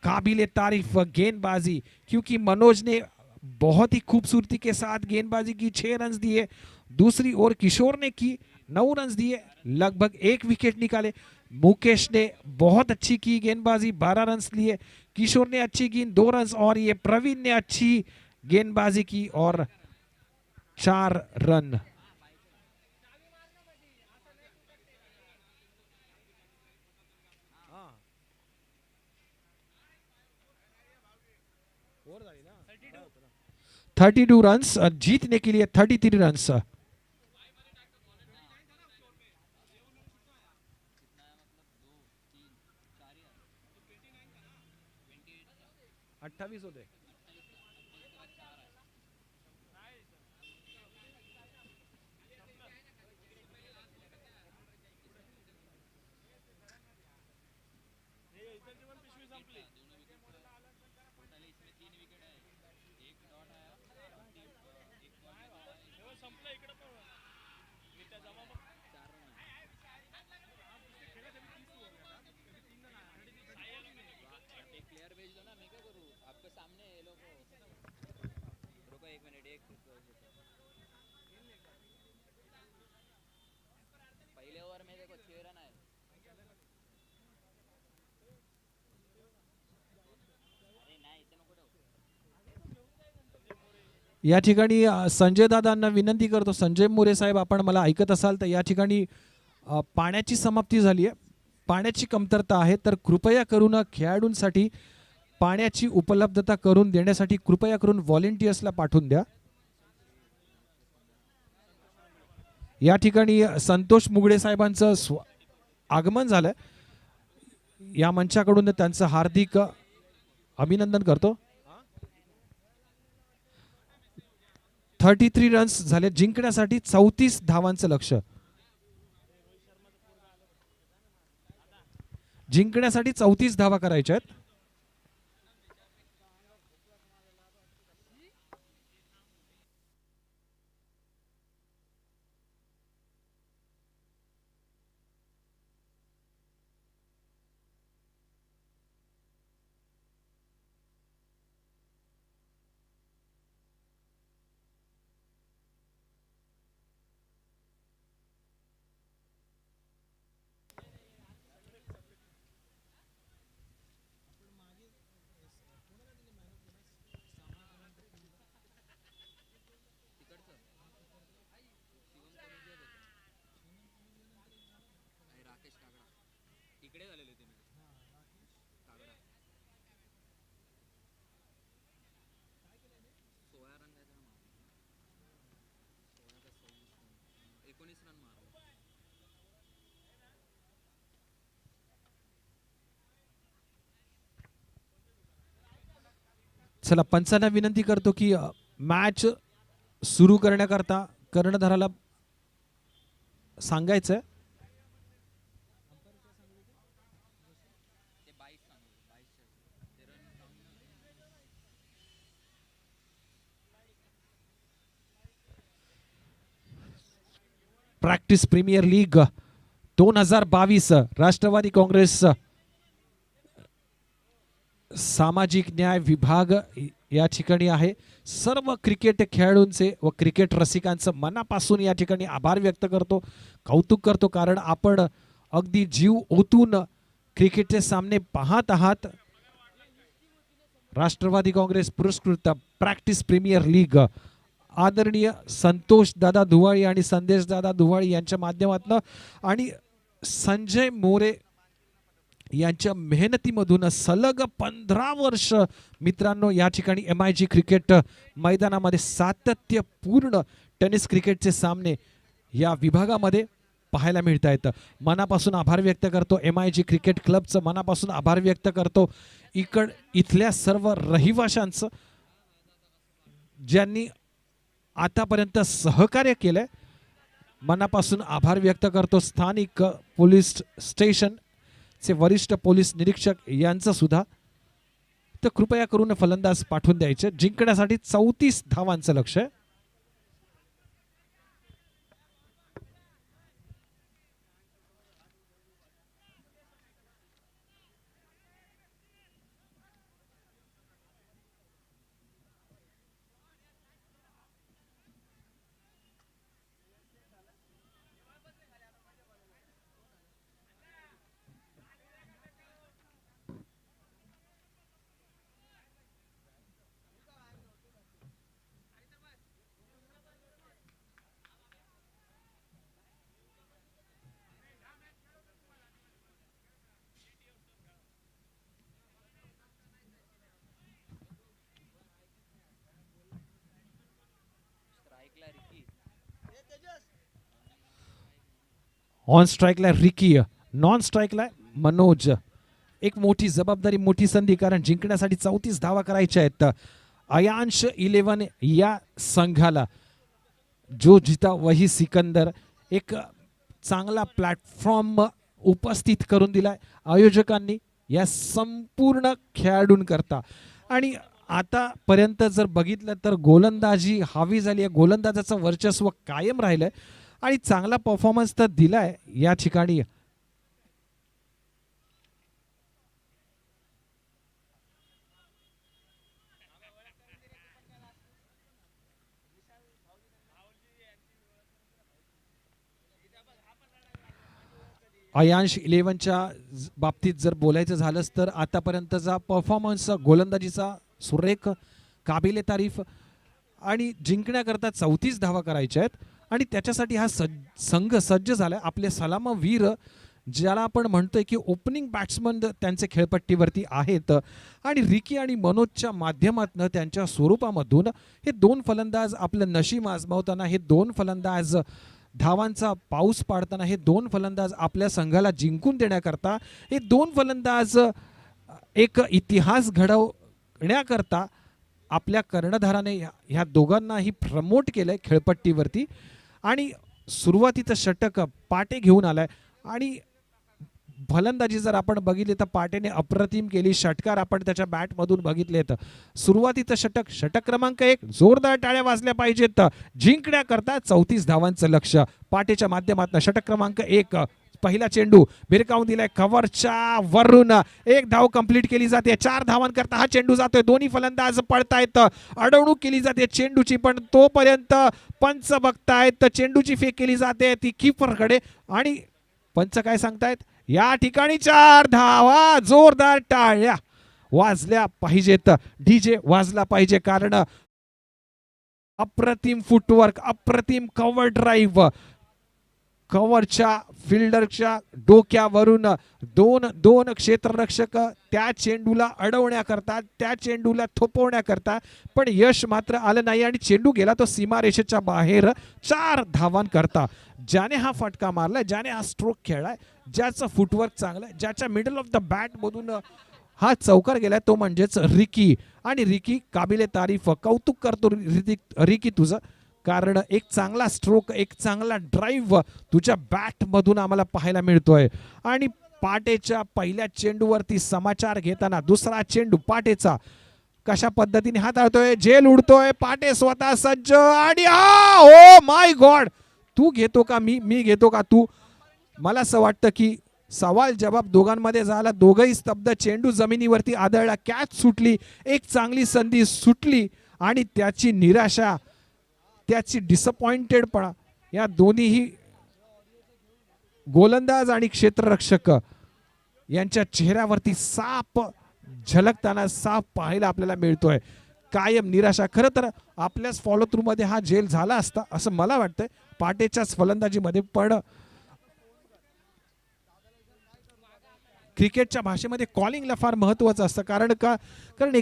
काबिले तारीफ गेंदबाजी, क्योंकि मनोज ने बहुत ही खूबसूरती के साथ गेंदबाजी की, 6 रन दिए. दूसरी ओर किशोर ने की 9 रन दिए, लगभग 1 विकेट निकाले. मुकेश ने बहुत अच्छी की गेंदबाजी, 12 रन लिए. किशोर ने अच्छी की 2 रन, और ये प्रवीण ने अच्छी गेंदबाजी की और 4 रन. और 32 रन्स जीतने के लिए 33 रन्स. अट्ठावीस होते. या ठिकाणी संजय दादांना विनंती करतो, संजय मोरे साहेब आपण मला ऐकत असाल तर या ठिकाणी पाण्याची समाप्ती झाली आहे, पाण्याची कमतरता आहे, तर कृपया करून खेळाडूंसाठी पाण्याची उपलब्धता करून देण्यासाठी कृपया करून व्हॉलंटियर्सला पाठवून द्या. या ठिकाणी संतोष मुगडे साहेबांचं आगमन झालं, या मंचाकडून त्यांचं हार्दिक अभिनंदन करतो. 33 रन्स झाले जिंकण्यासाठी 34 धावांचं लक्ष्य. जिंकण्यासाठी 34 धावा करायच्या आहेत. चला पंचांना विनंती करतो की मॅच सुरू करण्याकरता कर्णधाराला सांगायचं. Practice premier league 2022 Rashtravadi Congress सामाजिक न्याय विभाग या ठिकाणी आहे. सर्व क्रिकेट खेळाडूंचे व क्रिकेट रसिकांचं मनापासून या ठिकाणी आभार व्यक्त करतो, कौतुक करतो, कारण आपण अगदी जीव ओतून क्रिकेटचे सामने पाहत आहात. राष्ट्रवादी काँग्रेस पुरस्कृत प्रॅक्टिस प्रीमियर लीग आदरणीय संतोष दादा धुवाळी आणि संदेश दादा धुवाळी यांच्या माध्यमातून आणि संजय मोरे यांच्या मेहनतीमधून सलग 15 वर्ष मित्रांनो या ठिकाणी MIG क्रिकेट मैदानामध्ये सातत्यपूर्ण टेनिस क्रिकेटचे सामने या विभागामध्ये पाहायला मिळत आहेत. मनापासून आभार व्यक्त करतो MIG क्रिकेट क्लबचं, मनापासून आभार व्यक्त करतो इथल्या सर्व रहिवाशांचं ज्यांनी आतापर्यंत सहकार्य केलंय. मनापासून आभार व्यक्त करतो स्थानिक पोलीस स्टेशन चे वरिष्ठ पोलीस निरीक्षक यांचं सुद्धा. तर कृपया करून फलंदाज पाठवून द्यायचे. जिंकण्यासाठी 34 धावांचं लक्ष्य. ऑन स्ट्राइकला रिकी, नॉन स्ट्राइकला मनोज. एक मोठी जबाबदारी, मोठी संधी, कारण जिंकण्यासाठी 34 धावा करायच्या आहेत. अयांश 11 या संघाला जो जीता वही सिकंदर एक चांगला प्लॅटफॉर्म उपस्थित करून दिलाय आयोजकांनी या संपूर्ण खेळाडूंकरता. आणि आतापर्यंत जर बघितलं तर गोलंदाजी हवी झाली आहे, गोलंदाजाचं वर्चस्व कायम राहिलंय आणि चांगला परफॉर्मन्स तर दिलाय या ठिकाणी. अयांश 11च्या बाबतीत जर बोलायचं झालंच तर आतापर्यंतचा परफॉर्मन्स गोलंदाजीचा सुरेख, काबिले तारीफ आणि जिंकण्याकरता 34 धावा करायच्या आहेत. आणि त्याच्यासाठी हा संघ सज्ज झालाय. आपले सलामवीर ज्याला आपण म्हणतोय की ओपनिंग बॅट्समन त्यांचे खेळपट्टीवरती आहेत आणि रिकी आणि मनोजच्या माध्यमातून त्यांच्या स्वरूपामधून हे दोन फलंदाज आपलं नशीब आजमावताना, हे दोन फलंदाज धावांचा पाऊस पाडताना, हे दोन फलंदाज आपल्या संघाला जिंकून देण्याकरता, हे दोन फलंदाज एक इतिहास घडवण्याकरता आपल्या कर्णधाराने ह्या दोघांनाही प्रमोट केलंय खेळपट्टीवरती. आणि सुरुवातीचं षटक पाटे घेऊन आलाय आणि फलंदाजी जर आपण बघितली तर पाटेने अप्रतिम केली. षटकार आपण त्याच्या बॅटमधून बघितलेत. सुरुवातीचं षटक, षटक क्रमांक 1, जोरदार टाळ्या वाजल्या पाहिजेत. जिंकण्याकरता 34 धावांचं लक्ष्य पाटेच्या माध्यमातून. षटक क्रमांक 1, पहिला चेंडू भिरकावून दिलाय कव्हरच्या वरून, 1 धाव कंप्लीट केली जाते. 4 धावांकरता हा चेंडू जातोय. दोन्ही फलंदाज पळतायत. अडवणूक केली जाते चेंडूची, पण तोपर्यंत पंच बघतायत. चेंडूची फेक केली जाते ती कीपरकडे आणि पंच काय सांगतायत, या ठिकाणी 4 धावा. जोरदार टाळ्या वाजल्या पाहिजेत. डीजे वाजला पाहिजे, कारण अप्रतिम फुटवर्क, अप्रतिम कव्हर ड्राईव्ह, कव्हरच्या फिल्डरच्या डोक्यावरून दोन क्षेत्ररक्षक त्या चेंडूला अडवण्याकरता, त्या चेंडूला थोपवण्याकरता, पण यश मात्र आलं नाही आणि चेंडू गेला तो सीमारेषेच्या बाहेर. 4 धावांकरता ज्याने हा फटका मारलाय, ज्याने हा स्ट्रोक खेळलाय, ज्याचं फुटवर्क चांगलं आहे, ज्याच्या मिडल ऑफ द बॅट मधून हा चौकार गेलाय, तो म्हणजेच रिकी. आणि रिकी काबिले तारीफ, कौतुक करतो रिकी तुझं, कारण एक चांगला स्ट्रोक, एक चांगला ड्राईव्ह तुझ्या बॅट मधून आम्हाला पाहायला मिळतोय. आणि पाटेच्या पहिल्या चेंडूवरती समाचार घेताना दुसरा चेंडू पाटेचा कशा पद्धतीने हाताळतोय, झेल उडतोय, पाटे स्वतः सज्ज आणि ओ माय गॉड, तू घेतो का मी घेतो का तू. मला असं वाटतं की सवाल जवाब दोघांमध्ये झाला. दोघंही स्तब्ध. चेंडू जमिनीवरती आदळला, कॅच सुटली, एक चांगली संधी सुटली आणि त्याची निराशा, त्याची डिसअपॉइंटेडपणा या दोन्हीही गोलंदाज आणि क्षेत्ररक्षक यांच्या चेहऱ्यावरती साफ झलकताना साफ पाहायला आपल्याला मिळतोय. कायम निराशा. खरं तर आपल्याच फॉलो थ्रू मध्ये हा झेल झाला असता असं मला वाटतंय पाटेच्याच फलंदाजीमध्ये. पण क्रिकेटच्या भाषेमध्ये कॉलिंगला फार महत्त्वाचं असतं, कारण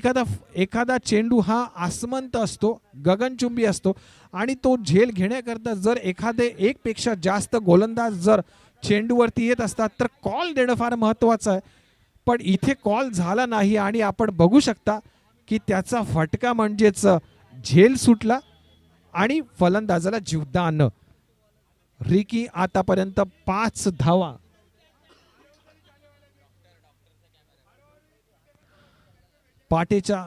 एखादा चेंडू हा आसमंत असतो, गगनचुंबी असतो आणि तो झेल घेण्याकरता जर एक पेक्षा जास्त गोलंदाज जर चेंडूवरती येत असतात तर कॉल देणं फार महत्त्वाचं आहे. पण इथे कॉल झाला नाही आणि आपण बघू शकता की त्याचा फटका म्हणजेच झेल सुटला आणि फलंदाजाला जीवदान. रिकी आतापर्यंत 5 धावा. पाटेच्या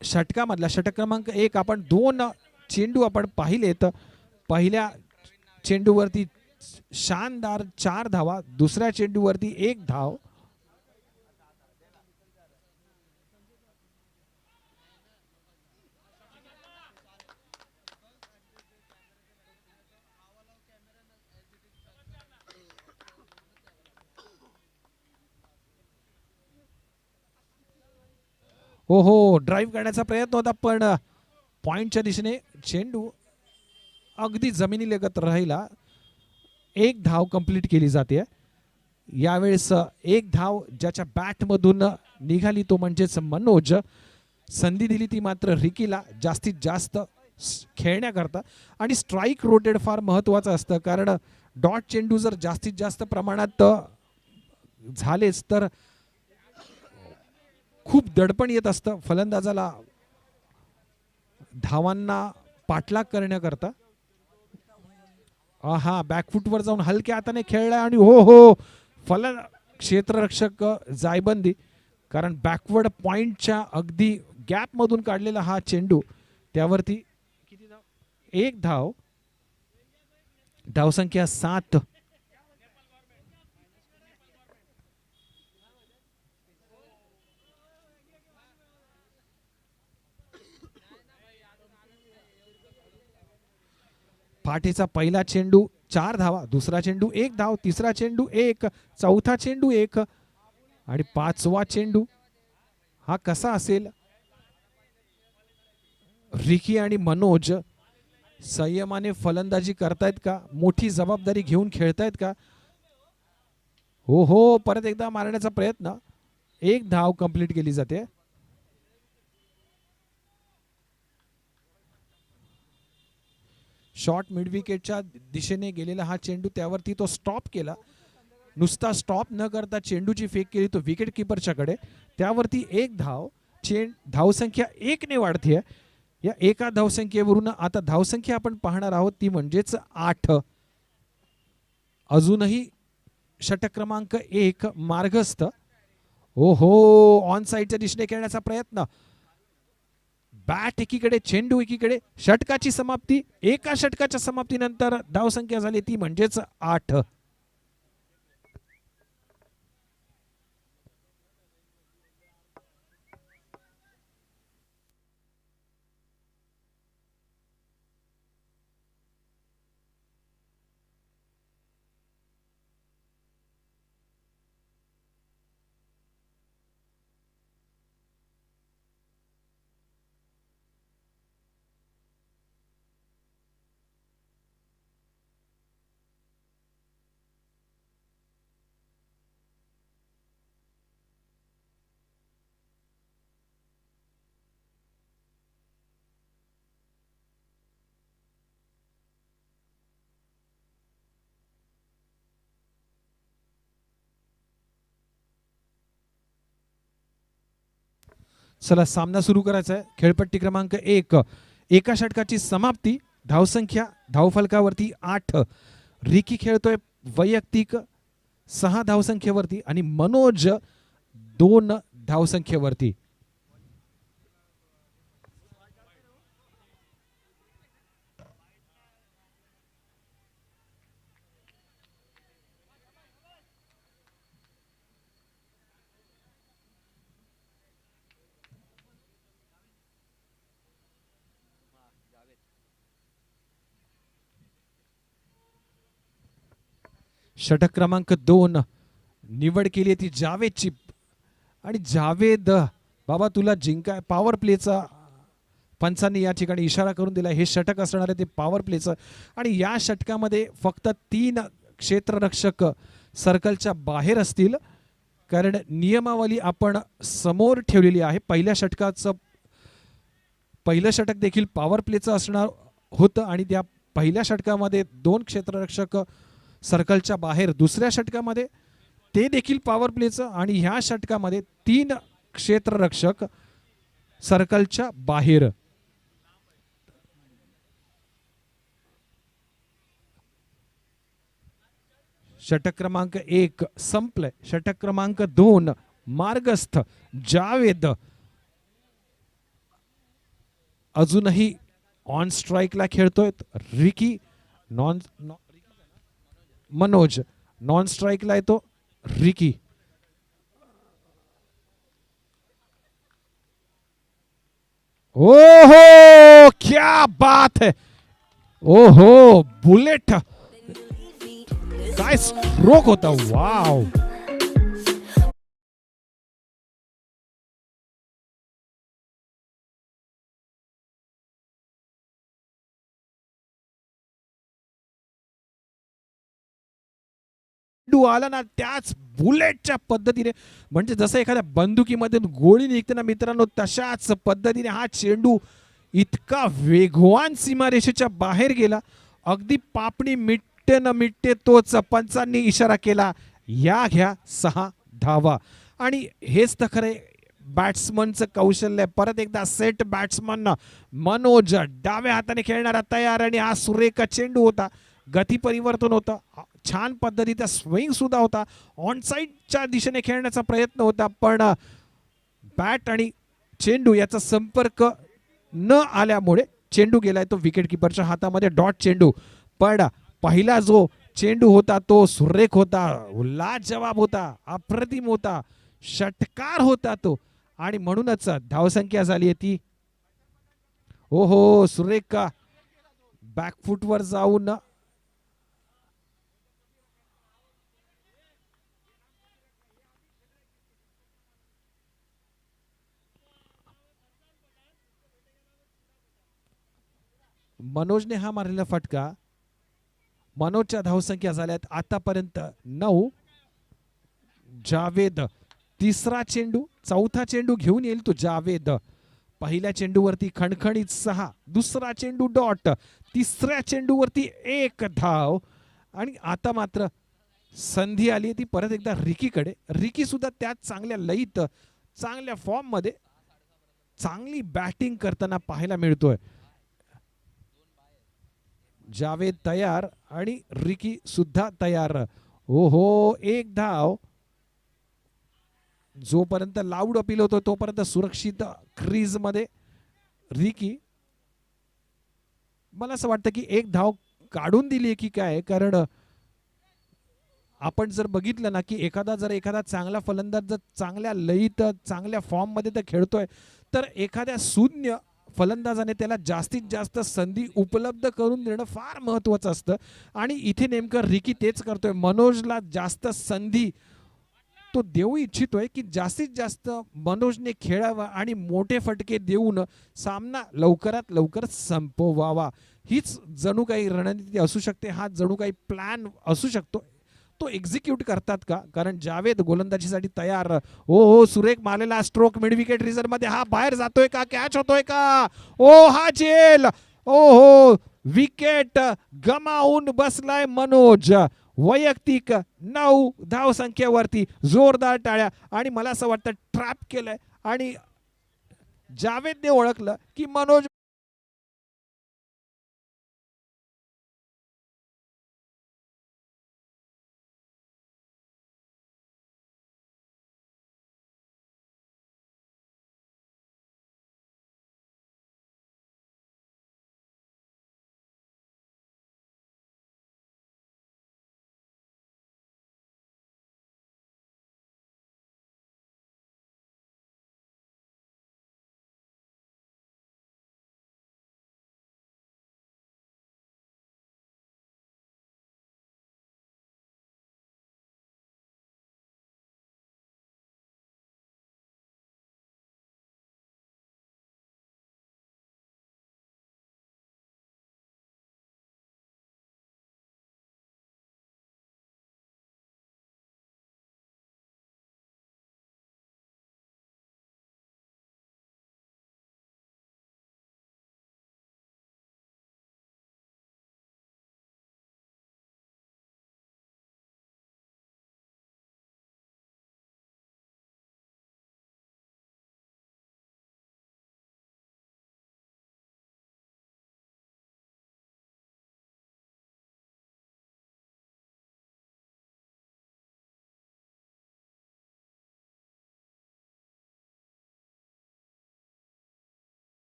षटकामधला षटक क्रमांक 1 आपण 2 चेंडू आपण पाहिलेत. पहिल्या चेंडूवरती शानदार 4 धावा, दुसऱ्या चेंडूवरती 1 धाव. हो, ड्राईव्ह करण्याचा प्रयत्न होता, पण पॉइंटच्या दिशेने चेंडू अगदी जमिनीलगत राहिला. 1 धाव कंप्लीट केली जाते. यावेळेस 1 धाव ज्याच्या बॅटमधून निघाली तो म्हणजेच मनोज. संधी दिली ती मात्र रिकीला जास्तीत जास्त खेळण्याकरता. आणि स्ट्राईक रोटेड फार महत्त्वाचं असतं, कारण डॉट चेंडू जर जास्तीत जास्त प्रमाणात झालेच तर खूप दडपण येत असतं फलंदाजाला धावांना पाठलाग करण्याकरता. हा बॅकफुटवर जाऊन हलक्या हाताने खेळलाय आणि हो क्षेत्ररक्षक जायबंदी, कारण बॅकवर्ड पॉइंटच्या अगदी गॅप मधून काढलेला हा चेंडू, त्यावरती किती धाव? 1 धाव. धावसंख्या 7. पाठीचा पहिला चेंडू 4 धावा, दुसरा चेंडू 1 धाव, तिसरा चेंडू 1, चौथा चेंडू 1 आणि 5वा चेंडू हा कसा असेल. रिकी आणि मनोज संयमाने फलंदाजी करतायत का, मोठी जबाबदारी घेऊन खेळतायत का. हो परत एकदा मारण्याचा प्रयत्न. 1 धाव कंप्लीट केली जाते. शॉर्ट मिड विकेटच्या दिशेने गेलेला हा चेंडू, त्यावरती तो स्टॉप केला. नुसता स्टॉप न करता चेंडूची फेक केली तो विकेट किपरच्याकडे. त्यावरती 1 धाव. धावसंख्या 1 ने वाढते. या एका धावसंख्येवरून आता धावसंख्या आपण पाहणार आहोत ती म्हणजेच 8. अजूनही षटक क्रमांक 1 मार्गस्थ. ओहो, ऑन साइडच्या दिशेने खेळण्याचा प्रयत्न. बॅट एकीकडे, चेंडू एकीकडे. षटकाची समाप्ती. एका षटकाच्या समाप्तीनंतर धावसंख्या झाली ती म्हणजेच 8. चला, सामना सुरू करायचा आहे. खेळपट्टी क्रमांक 1. एका षटकाची समाप्ती. धावसंख्या धावफलकावरती 8. रिकी खेळतोय वैयक्तिक 6 धावसंख्येवरती आणि मनोज 2 धावसंख्येवरती. षटक क्रमांक 2 निवड केली ती जावेदची. आणि जावेद, बाबा तुला जिंकाय. पॉवर प्लेचा पंचांनी या ठिकाणी इशारा करून दिला. हे षटक असणार आहे ते पॉवर प्लेचं. आणि या षटकामध्ये फक्त 3 क्षेत्ररक्षक सर्कलच्या बाहेर असतील, कारण नियमावली आपण समोर ठेवलेली आहे. पहिल्या षटकाचं पहिलं षटक देखील पॉवर प्लेचं असणार होतं आणि त्या पहिल्या षटकामध्ये 2 क्षेत्ररक्षक सर्कलच्या बाहेर. दुसऱ्या षटकामध्ये ते देखील पॉवर प्लेचं आणि ह्या षटकामध्ये 3 क्षेत्ररक्षक सर्कलच्या बाहेर. षटक क्रमांक 1 संपलंय. षटक क्रमांक 2 मार्गस्थ. जावेद अजूनही ऑन स्ट्राइकला खेळतोय. रिकी मनोज नॉन स्ट्राइकला येतो. रिकी. ओहो, क्या बात है. ओहो, बुलेट काय स्ट्रोक होता. वाव. आला ना त्याच बुलेटच्या पद्धतीने, म्हणजे जसं एखाद्या बंदुकीमध्ये गोळी निघते ना मित्रांनो, तशाच पद्धतीने हा चेंडू इतका वेगवान सीमारेषेच्या बाहेर गेला. अगदी पापणी मिटते न मिटते तोच पंचांनी इशारा केला. या घ्या 6 धावा. आणि हेच तर खरे बॅट्समनचं कौशल्य. परत एकदा सेट बॅट्समन मनोज डाव्या हाताने खेळणारा तयार. आणि हा सुरेख चेंडू होता. गती परिवर्तन होतं. छान पद्धतीचा स्विंग सुद्धा होता. ऑन साइडच्या दिशेने खेळण्याचा प्रयत्न होता, पण बॅट आणि चेंडू याचा संपर्क न आल्यामुळे चेंडू गेलाय तो विकेट किपरच्या हातामध्ये. डॉट चेंडू. पण पहिला जो चेंडू होता तो सुरेख होता, लाजवाब होता, अप्रतिम होता, षटकार होता तो. आणि म्हणूनच धावसंख्या झाली आहे ती. ओहो, सुरेख बॅकफुटवर जाऊन मनोजने हा मारलेला फटका. मनोजच्या धावसंख्या झाल्यात आतापर्यंत 9. जावेद तिसरा चेंडू, चौथा चेंडू घेऊन येईल तो जावेद. पहिल्या चेंडूवरती खणखणीत 6. दुसरा चेंडू डॉट. तिसऱ्या चेंडूवरती 1 धाव. आणि आता मात्र संधी आली ती परत एकदा रिकीकडे. रिकी सुद्धा त्याच चांगल्या लयीत, चांगल्या फॉर्म मध्ये चांगली बॅटिंग करताना पाहायला मिळतोय. जावेद तयार आणि रिकी सुद्धा तयार. ओहो, एक धाव. जोपर्यंत लाऊड अपील होतो तोपर्यंत सुरक्षित क्रीज मध्ये रिकी. मला असं वाटतं की एक धाव काढून दिली की काय, कारण आपण जर बघितलं ना की एखादा चांगला फलंदाज जर चांगल्या लयीत चांगल्या फॉर्म मध्ये तर खेळतोय, तर एखाद्या शून्य फलंदाजाने त्याला जास्तीत जास्त संधी उपलब्ध करून देणं फार महत्वाचं असतं. आणि इथे नेमकं रिकी तेच करतोय. मनोजला जास्त संधी तो देऊ इच्छितोय की जास्तीत जास्त मनोजने खेळावा आणि मोठे फटके देऊन सामना लवकरात लवकर संपवावा. हीच जणू काही रणनीती असू शकते, हा जणू काही प्लॅन असू शकतो. तो एक्झिक्यूट करतात का? कारण जावेद गोलंदाजीसाठी तयार. ओ हो, सुरेख मारलेला स्ट्रोक मिड विकेट रिझर्व मध्ये. हा बाहेर जातोय का? कॅच होतोय का? ओ हा झेल. ओ हो, विकेट गमावून बसलाय मनोज. वैयक्तिक 9 धावसंख्येवरती जोरदार टाळ्या. आणि मला असं वाटतं ट्रॅप केलंय आणि जावेदने ओळखलं की मनोज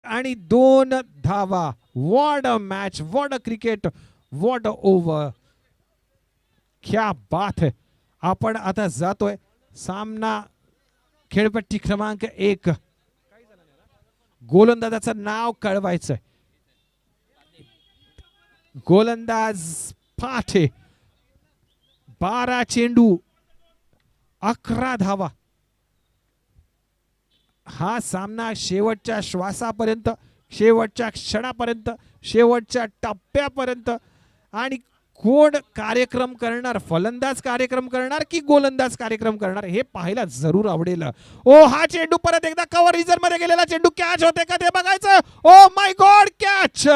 आणि 2 धावा. What a match, what a cricket, what a over. क्या बात है. आपण आता जातोय सामना खेळपट्टी क्रमांक 1. गोलंदाजाचं नाव कळवायचंय. गोलंदाज पाठे. 12 चेंडू 11 धावा. हा सामना शेवटच्या श्वासापर्यंत, शेवटच्या क्षणापर्यंत, शेवटच्या टप्प्यापर्यंत. आणि कोण कार्यक्रम करणार, फलंदाज कार्यक्रम करणार की गोलंदाज कार्यक्रम करणार, हे पाहायला जरूर आवडेल. ओ हा चेंडू परत एकदा कव्हर रिजन मध्ये गेलेला चेंडू कॅच होते का ते बघायचं. Oh my God, catch.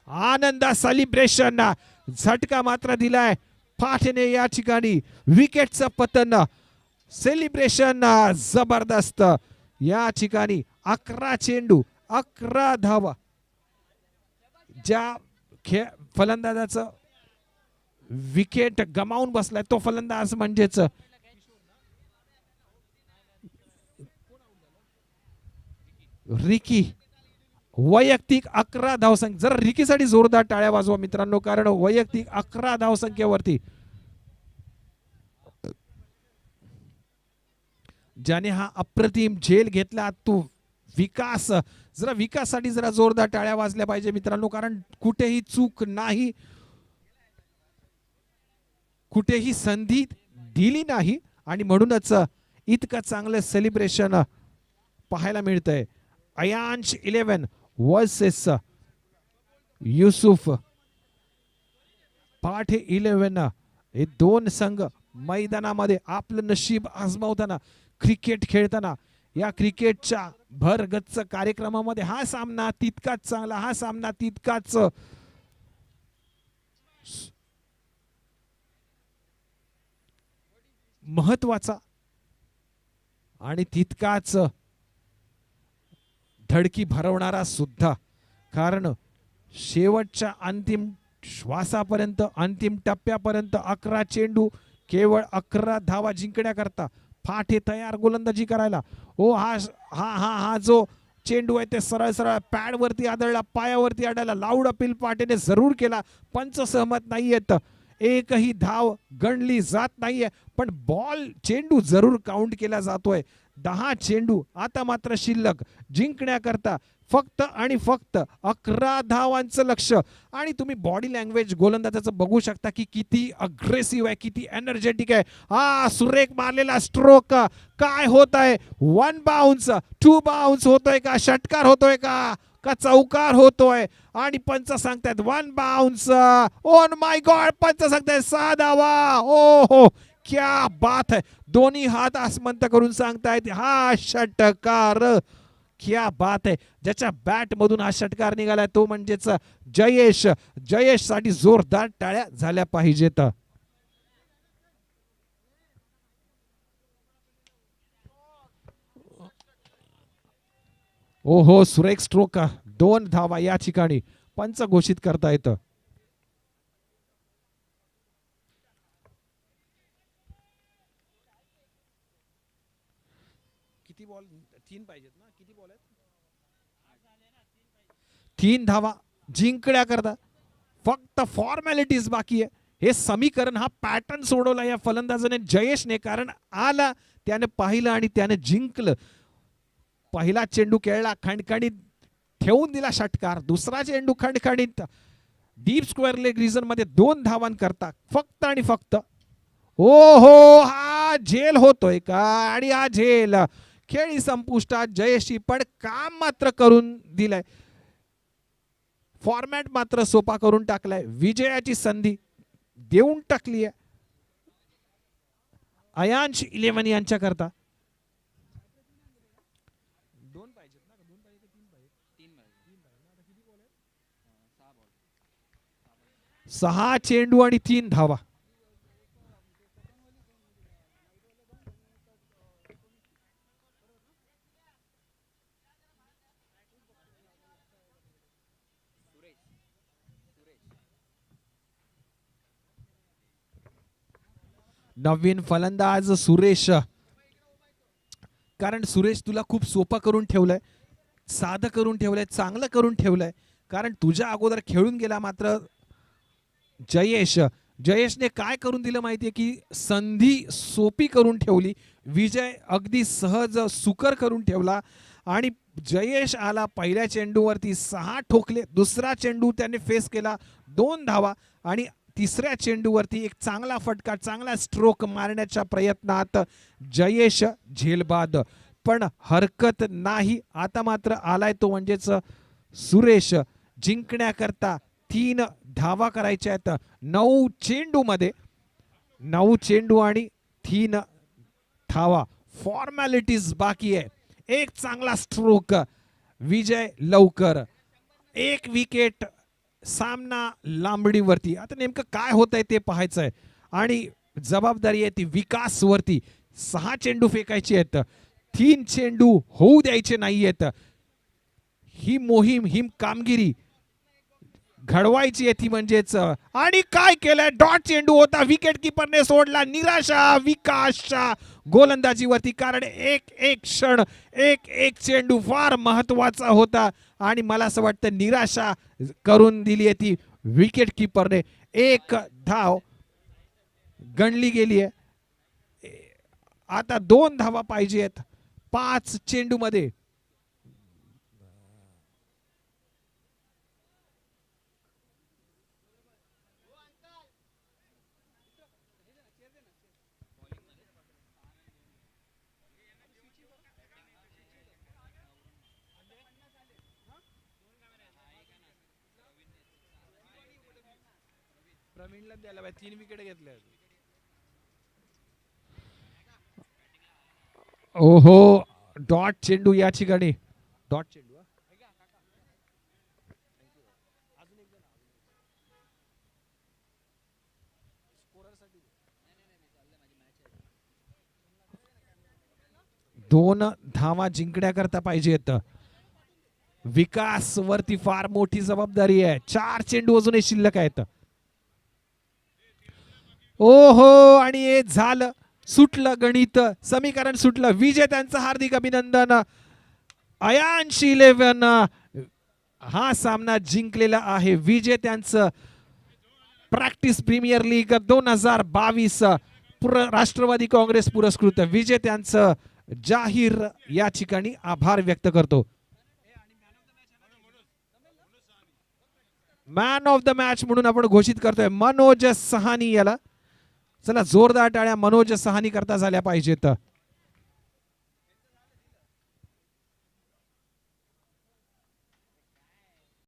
Ananda celebration. झटका मात्र दिलाय पाठेने या ठिकाणी. विकेटचं पतन. सेलिब्रेशन जबरदस्त या ठिकाणी. 11 चेंडू 11 धावा. ज्या फलंदाजाचं विकेट गमावून बसलाय तो फलंदाज म्हणजेच रिकी. वैयक्तिक 11 धावसंख्या. जर रिकीसाठी जोरदार टाळ्या वाजवा मित्रांनो, कारण वैयक्तिक 11 धावसंख्येवरती ज्याने हा अप्रतिम झेल घेतला तो विकास. जरा विकासासाठी जरा जोरदार टाळ्या वाजल्या पाहिजे मित्रांनो, कारण कुठेही चूक नाही, कुठेही संधी दिली नाही आणि म्हणूनच इतकं चांगलं सेलिब्रेशन पाहायला मिळतंय. अयांश 11 वर्सेस युसुफ पाठे 11. हे दोन संघ मैदानामध्ये आपलं नशीब आजमावताना, क्रिकेट खेळताना, या क्रिकेटच्या भरगच्च कार्यक्रमामध्ये हा सामना तितकाच चांगला, हा सामना तितकाच महत्वाचा आणि तितकाच धडकी भरवणारा सुद्धा. कारण शेवटच्या अंतिम श्वासापर्यंत, अंतिम टप्प्यापर्यंत 11 चेंडू केवळ 11 धावा जिंकण्याकरता फाटे तयार गोलंदाजी करायला. ओ हा हा हा हा जो चेंडू आहे ते सरळ सरळ पॅड वरती आदळला, पायावरती आदळला. लाऊड अपील पाटेने जरूर केला, पंच सहमत नाहीयेत, एकही धाव गणली जात नाहीये, पण बॉल चेंडू जरूर काउंट केला जातोय. 10 चेंडू आता मात्र शिल्लक. जिंकण्याकरता फक्त आणि फक्त 11 धावांचं लक्ष. आणि तुम्ही बॉडी लँग्वेज गोलंदाजाचं बघू शकता की किती अग्रेसिव्ह आहे, किती एनर्जेटिक आहे. हा सुरेख मारलेला स्ट्रोक. काय होत आहे, 1 बाउन्स 2 बाउन्स होतोय का, षटकार होतोय का चौकार होतोय. आणि पंच सांगतायत 1 बाउन्स. ओन माय गॉड, पंच सांगतायत 6 धावा. ओ हो, क्या बात है. दोन्ही हात आसमंत करून सांगतायत हा षटकार. क्या बात है. ज्याच्या बॅट मधून हा षटकार निघालाय तो म्हणजेच जयेश. जयेश साठी जोरदार टाळ्या झाल्या पाहिजेत. ओहो, सुरेख स्ट्रोक. 2 धावा या ठिकाणी पंच घोषित करता येतं. किती बॉल, 3 पाहिजेत ना, किती बॉल आहेत? 3 धावा जिंकण्याकरता फक्त फॉर्मॅलिटीज बाकी आहे. हे समीकरण, हा पॅटर्न सोडवला या फलंदाजाने जयेशने, कारण आला त्याने पाहिलं आणि त्याने जिंकलं. पहिला चेंडू खेळला, खणखणीत ठेवून दिला षटकार. दुसरा चेंडू खणखणीत डीप स्क्वेअर लेग रिजन मध्ये 2 धावांकरता फक्त आणि फक्त. ओ हो, हा झेल होतोय का, आणि हा झेल खेळी संपुष्टात. जयेशी पण काम मात्र करून दिलंय, फॉर्मॅट मात्र सोपा करून टाकलाय. विजयाची संधी देऊन टाकली आहे अयांश 11 यांच्याकरता. 6 चेंडू आणि 3 धावा. नवीन फलंदाज सुरेश. कारण सुरेश तुला खूप सोपं करून ठेवलंय. साधं करून ठेवलंय, चांगलं करून ठेवलंय. कारण तुझ्या अगोदर खेळून गेला मात्र जयेशने काय करून दिलं माहितीये की संधी सोपी करून ठेवली. विजय अगदी सहज सुकर करून ठेवला आणि जयेश आला पहिल्या चेंडूवरती 6 ठोकले. दुसरा चेंडू त्याने फेस केला 2 धावा आणि तिसऱ्या चेंडूवरती एक चांगला फटका, चांगला स्ट्रोक मारण्याच्या प्रयत्नात जयेश झेलबाद, पण हरकत नाही. आता मात्र आलाय तो म्हणजेच सुरेश. जिंकण्याकरता 3 धावा करायच्या आहेत 9 चेंडूमध्ये. 9 चेंडू आणि 3 धावा. फॉर्मॅलिटीज बाकी आहे. एक चांगला स्ट्रोक विजय लवकर, 1 विकेट, सामना लांबडीवरती. आता नेमकं काय होत आहे ते पाहायचं आहे आणि जबाबदारी आहे ती विकासवरती. 6 चेंडू फेकायचे आहेत, 3 चेंडू होऊ द्यायचे नाहीयेत. ही मोहीम, ही कामगिरी घडवायची आहे ती म्हणजेच. आणि काय केलंय, डॉट चेंडू होता, विकेट किपरने सोडला. निराशा विकासच्या गोलंदाजीवरती, कारण एक क्षण, एक चेंडू फार महत्वाचा होता आणि मला असं वाटतं निराशा करून दिली आहे ती विकेट किपरने. 1 धाव गणली गेली आहे. आता 2 धावा पाहिजेत 5 चेंडू मध्ये. प्रवीणला द्यायला पाहिजे, 3 विकेट घेतले. ओहो, डॉट चेंडू या ठिकाणी. डॉट चेंडू दोन धावा जिंकण्याकरता पाहिजेत. विकास वरती फार मोठी जबाबदारी आहे. 4 चेंडू अजूनही शिल्लक आहेत. ओहो, आणि हे झालं, सुटलं गणित, समीकरण सुटलं. विजेत्यांचं हार्दिक अभिनंदन. अयांशी 11 हा सामना जिंकलेला आहे. विजेत्यांचं practice premier league 2022 Rashtravadi Congress पुरस्कृत विजेत्यांचं जाहीर या ठिकाणी आभार व्यक्त करतो. मॅन ऑफ द मॅच म्हणून आपण घोषित करतोय मनोज सहानी याला. चला, जोरदार टाळ्या मनोज सहानी करता झाल्या पाहिजेत.